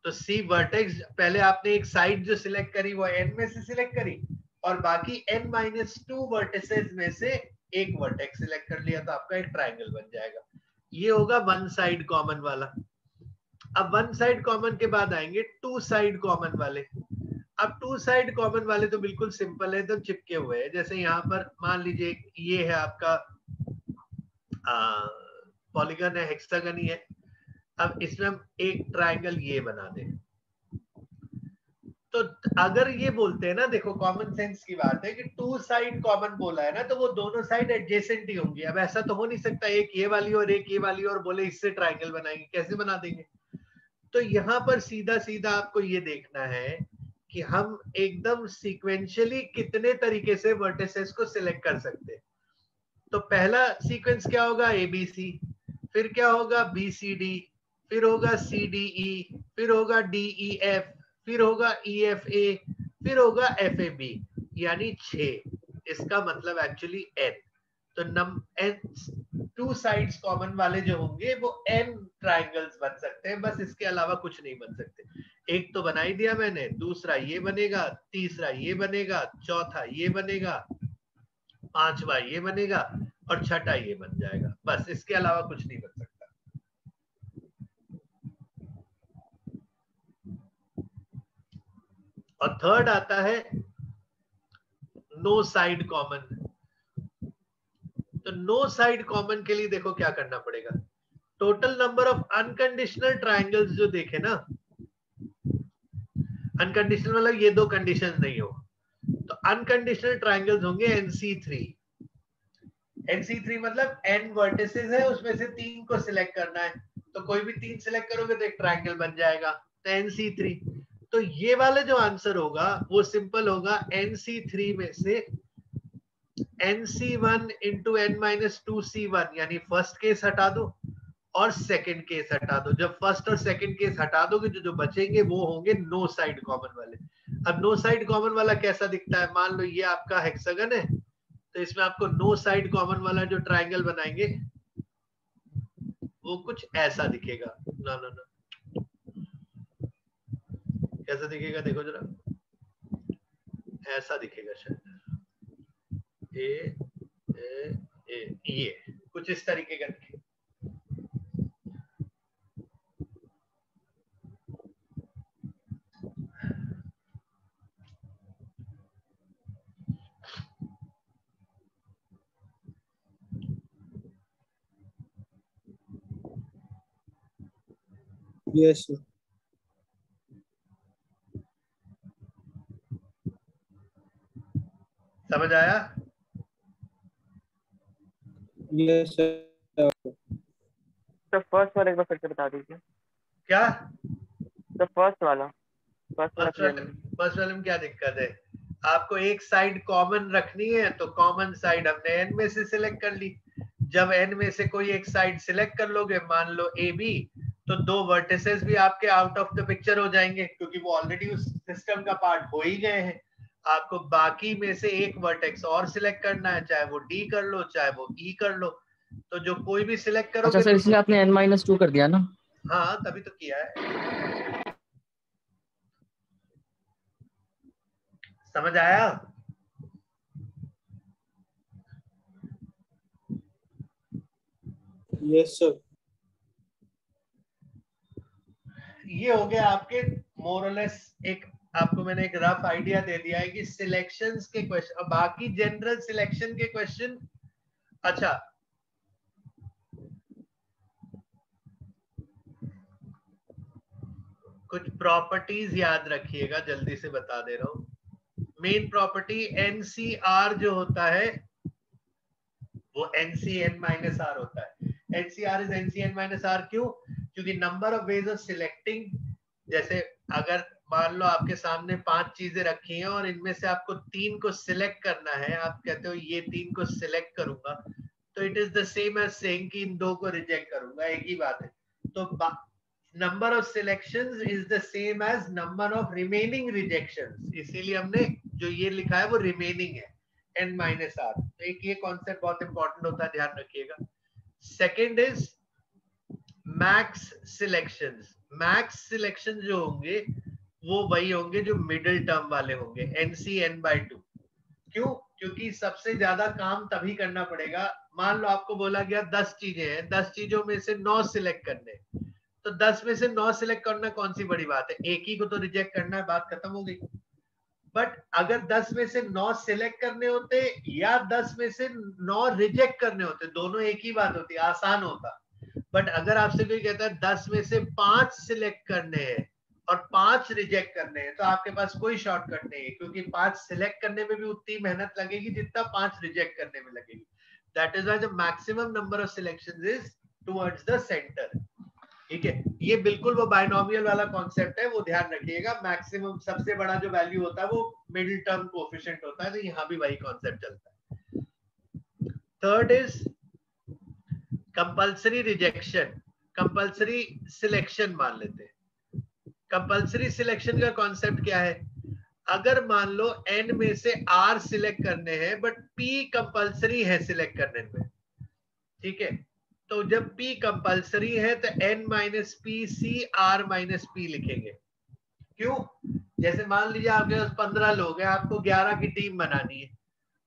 तो सी वर्टेक्स, पहले आपने एक साइड जो सिलेक्ट करी वो n में से सिलेक्ट करी और बाकी n-2 वर्टिसेस में से एक वर्टेक्स सिलेक्ट कर लिया तो आपका एक ट्राइंगल बन जाएगा। ये होगा वन साइड कॉमन वाला। अब वन साइड कॉमन के बाद आएंगे टू साइड कॉमन वाले। अब टू साइड कॉमन वाले तो बिल्कुल सिंपल है, एकदम चिपके हुए हैं। जैसे यहाँ पर मान लीजिए ये है आपका पॉलीगन है, हेक्सागन ही है। अब इसमें हम एक ट्राइंगल ये बना दें। तो अगर ये बोलते हैं ना, देखो कॉमन सेंस की बात है कि टू साइड कॉमन बोला है ना, तो वो दोनों साइड एडजेसेंट ही होंगी। अब ऐसा तो हो नहीं सकता एक ये वाली और एक ये वाली और बोले इससे ट्राइंगल बनाएंगे, कैसे बना देंगे। तो यहाँ पर सीधा सीधा आपको ये देखना है कि हम एकदम सीक्वेंशियली कितने तरीके से वर्टिसेस को सिलेक्ट कर सकते हैं। तो पहला सीक्वेंस क्या होगा, एबीसी, फिर क्या होगा बीसीडी, फिर होगा सीडीई, फिर होगा डीईएफ, फिर होगा ईएफए, फिर होगा एफएबी, यानी 6। इसका मतलब एक्चुअली n। तो n टू साइड्स कॉमन वाले जो होंगे वो n ट्राइंगल्स बन सकते हैं, बस इसके अलावा कुछ नहीं बन सकते। एक तो बना ही दिया मैंने, दूसरा ये बनेगा, तीसरा ये बनेगा, चौथा ये बनेगा, पांचवा ये बनेगा और छठा ये बन जाएगा। बस इसके अलावा कुछ नहीं बन सकता। और थर्ड आता है नो साइड कॉमन। तो नो साइड कॉमन के लिए देखो क्या करना पड़ेगा। Total number of unconditional triangles जो देखे ना, अनकंडीशनल मतलब ये दो कंडीशंस नहीं हो, तो अनकंडीशनल ट्राइंगल्स होंगे NC3। NC3 मतलब n वर्टिसेस है, उसमें से 3 को सिलेक्ट करना है, तो कोई भी 3 सिलेक्ट करोगे तो एक ट्राइंगल बन जाएगा, तो NC3। तो ये वाला जो आंसर होगा वो सिंपल होगा, NC3 में से NC1 इंटू n-2C1, यानी फर्स्ट केस हटा दो और सेकंड केस हटा दो। जब फर्स्ट और सेकंड केस हटा दोगे तो जो बचेंगे वो होंगे नो साइड कॉमन वाले। अब नो साइड कॉमन वाला कैसा दिखता है, मान लो ये आपका हेक्सागन है, तो इसमें आपको नो साइड कॉमन वाला जो ट्राइंगल बनाएंगे वो कुछ ऐसा दिखेगा। ना ना ना, कैसा दिखेगा देखो जरा, ऐसा दिखेगा शायद, ये कुछ इस तरीके का दिखेगा। Yes sir. समझ आया? Yes sir. तो फर्स्ट वाला एक बार फिर से बता दीजिए। क्या तो फर्स्ट वाला क्लियर नहीं। फर्स्ट वाले में क्या दिक्कत है, आपको एक साइड कॉमन रखनी है, तो कॉमन साइड हमने n में से सिलेक्ट कर ली। जब n में से कोई एक साइड सिलेक्ट कर लोगे, मान लो AB, तो दो वर्टिसेस भी आपके आउट ऑफ द पिक्चर हो जाएंगे, क्योंकि वो ऑलरेडी उस सिस्टम का पार्ट हो ही गए हैं। आपको बाकी में से एक वर्टेक्स और सिलेक्ट करना है, चाहे वो D कर लो चाहे वो E कर लो। तो जो कोई भी सिलेक्ट करोगे, अच्छा सर, इसलिए आपने n-2 कर दिया ना? हाँ तभी तो किया है। समझ आया? Yes sir. ये हो गया आपके मोरलेस एक आपको मैंने एक रफ आइडिया दे दिया है कि सिलेक्शंस के क्वेश्चन, बाकी जनरल सिलेक्शन के क्वेश्चन। अच्छा, कुछ प्रॉपर्टीज याद रखिएगा, जल्दी से बता दे रहा हूं। मेन प्रॉपर्टी एनसीआर जो होता है वो एनसीएन माइनस आर होता है। NCR is NCN minus R, क्यों? क्योंकि number of ways of selecting, जैसे अगर मान लो आपके सामने 5 चीजें रखी हैं और इनमें से आपको 3 को सिलेक्ट करना है, आप कहते हो ये 3 को सिलेक्ट करूंगा, तो it is the same as saying कि इन 2 को रिजेक्ट करूंगा, एक ही बात है। तो number of selections is the same as number of remaining rejections, इसीलिए हमने जो ये लिखा है वो रिमेनिंग है, n माइनस आर। तो एक ये कॉन्सेप्ट बहुत इंपॉर्टेंट होता है, ध्यान रखिएगा। Second is max selections. Max selection जो होंगे वो वही होंगे जो मिडिल टर्म वाले होंगे, NC(n/2). क्यों? क्योंकि सबसे ज्यादा काम तभी करना पड़ेगा। मान लो आपको बोला गया 10 चीजें हैं, 10 चीजों में से 9 सिलेक्ट करने, तो 10 में से 9 सिलेक्ट करना कौन सी बड़ी बात है, एक ही को तो रिजेक्ट करना है, बात खत्म हो गई। बट अगर 10 में से 9 सिलेक्ट करने होते या 10 में से 9 रिजेक्ट करने होते, दोनों एक ही बात होती, आसान होता। बट अगर आपसे कोई कहता है 10 में से 5 सिलेक्ट करने हैं और 5 रिजेक्ट करने हैं, तो आपके पास कोई शॉर्टकट नहीं है, क्योंकि 5 सिलेक्ट करने में भी उतनी मेहनत लगेगी जितना 5 रिजेक्ट करने में लगेगी। That is why the maximum number of selections is towards the centre. ठीक है, ये बिल्कुल वो बाइनोमियल वाला कॉन्सेप्ट है, वो ध्यान रखिएगा। मैक्सिमम सबसे बड़ा जो वैल्यू होता है वो मिडिल टर्म कोएफिशिएंट होता है, तो यहाँ भी वही कॉन्सेप्ट चलता है। Third is compulsory rejection, compulsory selection मान लेते हैं। कंपल्सरी सिलेक्शन का कॉन्सेप्ट क्या है? अगर मान लो n में से r सिलेक्ट करने हैं बट p कंपल्सरी है सिलेक्ट करने में, ठीक है, तो जब p कंपल्सरी है तो n minus P C r minus P लिखेंगे। क्यों? जैसे मान लीजिए आपके पास 15 लोग हैं, आपको 11 की टीम बनानी है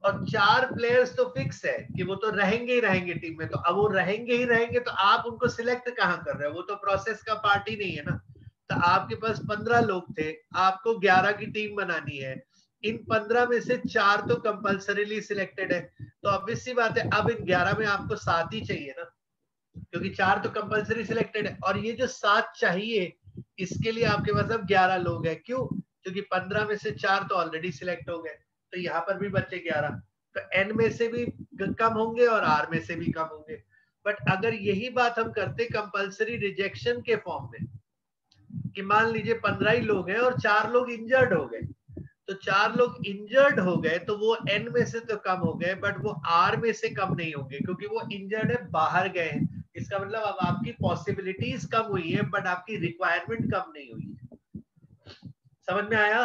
और 4 प्लेयर्स तो फिक्स है कि वो तो रहेंगे ही रहेंगे टीम में, तो अब वो रहेंगे ही रहेंगे, तो आप उनको सिलेक्ट कहां कर रहे हो? वो तो प्रोसेस का पार्ट ही नहीं है ना। तो आपके पास 15 लोग थे, आपको 11 की टीम बनानी है, इन 15 में से 4 तो कंपल्सरीली सिलेक्टेड है, तो ऑब्वियस सी बात है अब इन 11 में आपको 7 ही चाहिए ना, क्योंकि 4 तो कंपल्सरी सिलेक्टेड है, और ये जो 7 चाहिए इसके लिए आपके पास अब 11 लोग हैं। क्यों? क्योंकि 15 में से 4 तो ऑलरेडी सिलेक्ट हो गए, तो यहाँ पर भी बच्चे 11, तो n में से भी कम होंगे और r में से भी कम होंगे। बट अगर यही बात हम करते कंपल्सरी रिजेक्शन के फॉर्म में, कि मान लीजिए 15 ही लोग हैं और 4 लोग इंजर्ड हो गए, तो 4 लोग इंजर्ड हो गए तो वो n में से तो कम हो गए, बट वो r में से कम नहीं होंगे, क्योंकि वो इंजर्ड है, बाहर गए हैं। इसका मतलब अब आपकी पॉसिबिलिटीज कम हुई है बट आपकी रिक्वायरमेंट कम नहीं हुई है। समझ में आया?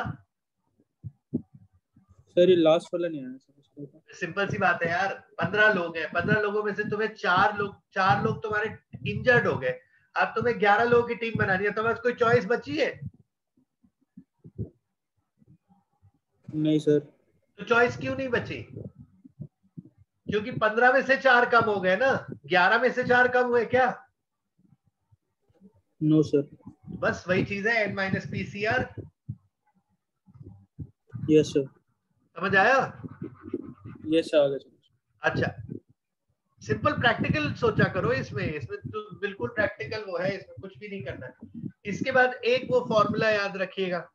सर ये लास्ट वाला नहीं आया सर। सिंपल सी बात है यार, 15 लोग हैं, 15 लोगों में से तुम्हें 4 लोग तुम्हारे इंजर्ड हो गए, अब तुम्हें 11 लोगों की टीम बनानी है, तुम्हारे पास कोई चॉइस बची है? नहीं सर। तो चॉइस क्यों नहीं बची? क्योंकि 15 में से 4 कम हो गए ना, 11 में से 4 कम हुए क्या? No sir. बस वही चीज है, n minus P C R. Yes sir. समझ आया? यस आ गया। अच्छा, सिंपल प्रैक्टिकल सोचा करो इसमें तो बिल्कुल प्रैक्टिकल वो है, इसमें कुछ भी नहीं करना है। इसके बाद एक वो फॉर्मूला याद रखिएगा,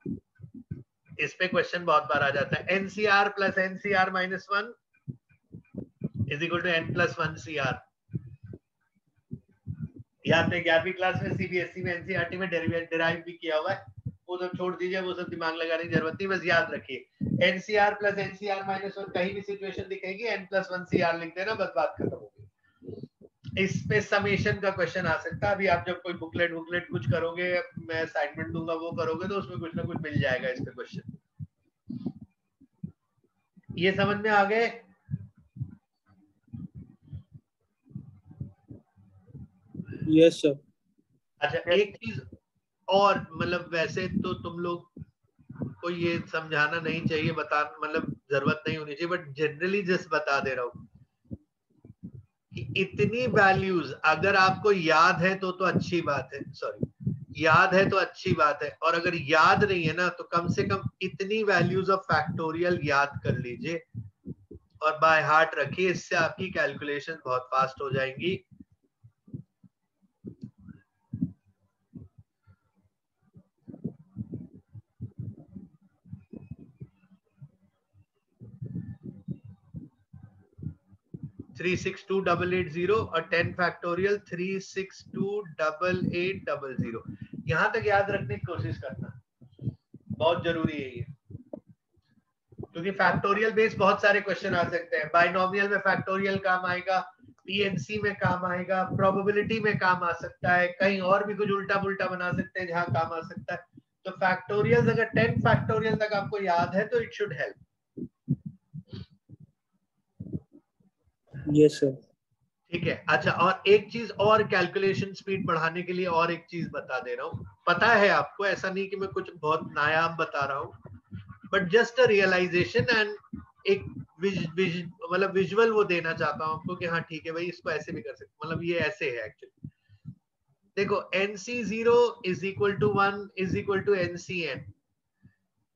इस पे क्वेश्चन बहुत बार आ जाता है, NCR plus NCR minus 1 is equal to n plus 1 CR। ये आपने 11वीं क्लास में सीबीएसई में एनसीईआरटी में डेराइव भी किया हुआ है, वो तो छोड़ दीजिए, वो सब दिमाग लगाने की जरूरत नहीं, बस याद रखिए एनसीआर प्लस एनसीआर माइनस 1, कहीं भी सिचुएशन दिखेगी n प्लस 1 CR लिख देना, बस बात खत्म हो गई। इस पे समेशन का क्वेश्चन आ सकता है, अभी आप जब कोई बुकलेट कुछ करोगे, मैं असाइनमेंट दूंगा, वो करोगे तो उसमें कुछ ना कुछ मिल जाएगा इस पे क्वेश्चन। ये समझ में आ गए? Yes sir. अच्छा, एक चीज और, मतलब वैसे तो तुम लोग को ये समझाना नहीं चाहिए, बता मतलब जरूरत नहीं होनी चाहिए, बट जनरली जस्ट बता दे रहा हूं कि इतनी वैल्यूज अगर आपको याद है तो अच्छी बात है, सॉरी, याद है तो अच्छी बात है, और अगर याद नहीं है ना तो कम से कम इतनी वैल्यूज ऑफ फैक्टोरियल याद कर लीजिए और बाय हार्ट रखिए, इससे आपकी कैलकुलेशन बहुत फास्ट हो जाएंगी। थ्री सिक्स टू डबल 880 और 10 फैक्टोरियल 3628800। यहां तक याद रखने की कोशिश करना, बहुत जरूरी है ये, क्योंकि फैक्टोरियल बेस बहुत सारे क्वेश्चन आ सकते हैं। बाइनोमियल में फैक्टोरियल काम आएगा, पीएनसी में काम आएगा, प्रोबेबिलिटी में काम आ सकता है, कहीं और भी कुछ उल्टा पुल्टा बना सकते हैं जहां काम आ सकता है। तो फैक्टोरियल अगर 10 फैक्टोरियल तक आपको याद है तो it should help. Yes sir. ठीक है, अच्छा, और एक चीज और कैलकुलेशन स्पीड बढ़ाने के लिए और एक चीज बता दे रहा हूँ, पता है आपको, ऐसा नहीं कि मैं कुछ बहुत नायाब बता रहा हूँ, but just a realization and एक मतलब विजुअल वो देना चाहता हूँ आपको कि हाँ ठीक है भाई, इसको ऐसे भी कर सकते, मतलब ये ऐसे है एक्चुअली। देखो NC0 is equal to 1 is equal to NCN,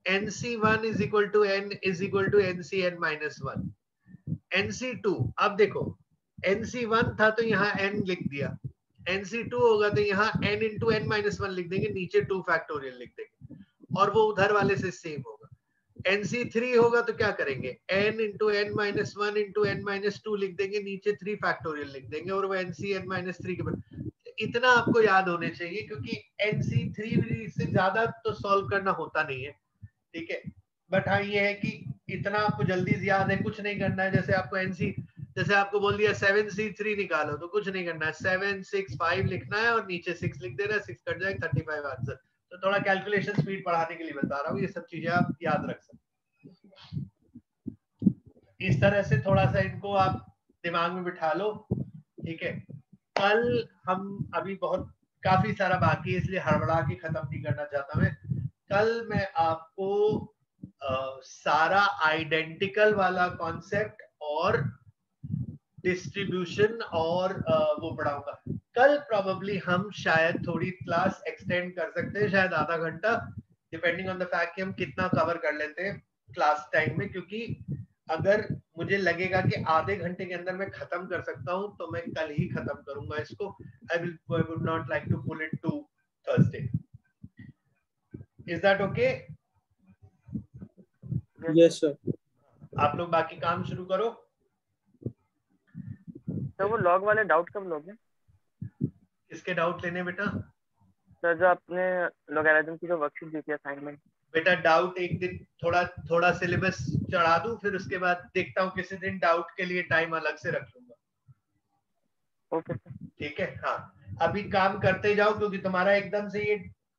NC1 is equal to N is equal to NCN minus 1, NC2, अब देखो NC1 था तो यहाँ N लिख दिया, NC2 होगा तो यहाँ N इंटू N माइनस 1 लिख देंगे, नीचे 2 फैक्टोरियल लिख देंगे, और वो उधर वाले से सेम होगा। NC3 होगा तो क्या करेंगे, N into N minus 1 into N minus 2 लिख देंगे, नीचे 3 फैक्टोरियल लिख देंगे, और वो NCN माइनस 3 के बाद इतना आपको याद होने चाहिए, क्योंकि NC3 से ज्यादा तो सॉल्व करना होता नहीं है, ठीक है। बट हाँ ये है कि इतना आपको जल्दी से याद है, कुछ नहीं करना है। जैसे आपको जैसे आपको बोल दिया 7C3 निकालो, तो कुछ नहीं करना है, 7 6 5 लिखना है और नीचे 6 लिख देना है, 6 कट जाएगा, 35 आंसर। तो थोड़ा कैलकुलेशन स्पीड बढ़ाने के लिए बता रहा हूँ, ये सब चीजें आप याद रख सकते, इस तरह से थोड़ा सा इनको आप दिमाग में बिठा लो, ठीक है। कल हम अभी बहुत काफी सारा बाकी है, इसलिए हड़बड़ा के खत्म नहीं करना चाहता मैं। कल मैं आपको सारा आइडेंटिकल वाला कॉन्सेप्ट और डिस्ट्रीब्यूशन और वो पढ़ाऊंगा। कल प्रोबेबली हम शायद थोड़ी क्लास एक्सटेंड कर सकते हैं, शायद आधा घंटा, डिपेंडिंग ऑन द फैक्ट कि हम कितना कवर कर लेते हैं क्लास टाइम में, क्योंकि अगर मुझे लगेगा कि आधे घंटे के अंदर मैं खत्म कर सकता हूं तो मैं कल ही खत्म करूंगा इसको। I would not like to pull it to Thursday. Is that okay? Yes sir. आप लोग बाकी काम शुरू करो। तो वो लॉग वाले डाउट कब लोगे? किसके डाउट लेने बेटा? सर जो आपने लॉगरिथम की जो वर्कशीट दी थी असाइनमेंट। बेटा डाउट एक दिन थोड़ा सिलेबस चढ़ा दूं, फिर उसके बाद देखता हूँ किसी दिन डाउट के लिए टाइम अलग से रख लूंगा। Okay sir. ठीक है, हाँ अभी काम करते जाओ, क्योंकि तुम्हारा एकदम से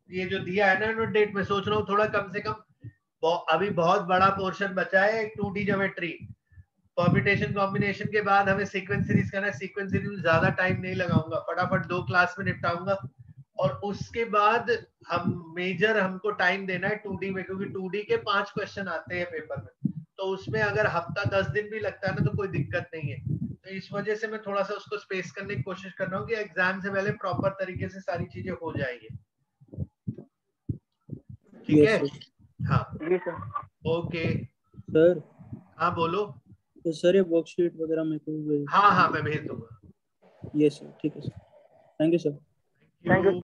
ये जो दिया है ना नोट डेट में, सोच रहा हूँ थोड़ा कम से कम अभी बहुत बड़ा पोर्शन बचा है 2D ज्योमेट्री, परम्यूटेशन कॉम्बिनेशन के बाद हमें सीक्वेंस सीरीज करना है। सीक्वेंस सीरीज में ज्यादा टाइम नहीं लगाऊंगा, फटाफट 2 क्लास में निपटाऊंगा, और उसके बाद हम मेजर हमको टाइम देना है 2D में, क्योंकि 2D के 5 क्वेश्चन आते हैं पेपर में, तो उसमें अगर हफ्ता 10 दिन भी लगता है ना तो कोई दिक्कत नहीं है। तो इस वजह से मैं थोड़ा सा उसको स्पेस करने की कोशिश कर रहा हूँ कि एग्जाम से पहले प्रॉपर तरीके से सारी चीजें हो जाएंगी। ठीक है, हाँ जी सर। Okay sir. हाँ बोलो। तो सर ये वर्कशीट वगैरह मेरे को भेज। हाँ हाँ मैं भेज दूंगा। यस सर, ठीक है sir, thank you sir. Thank you.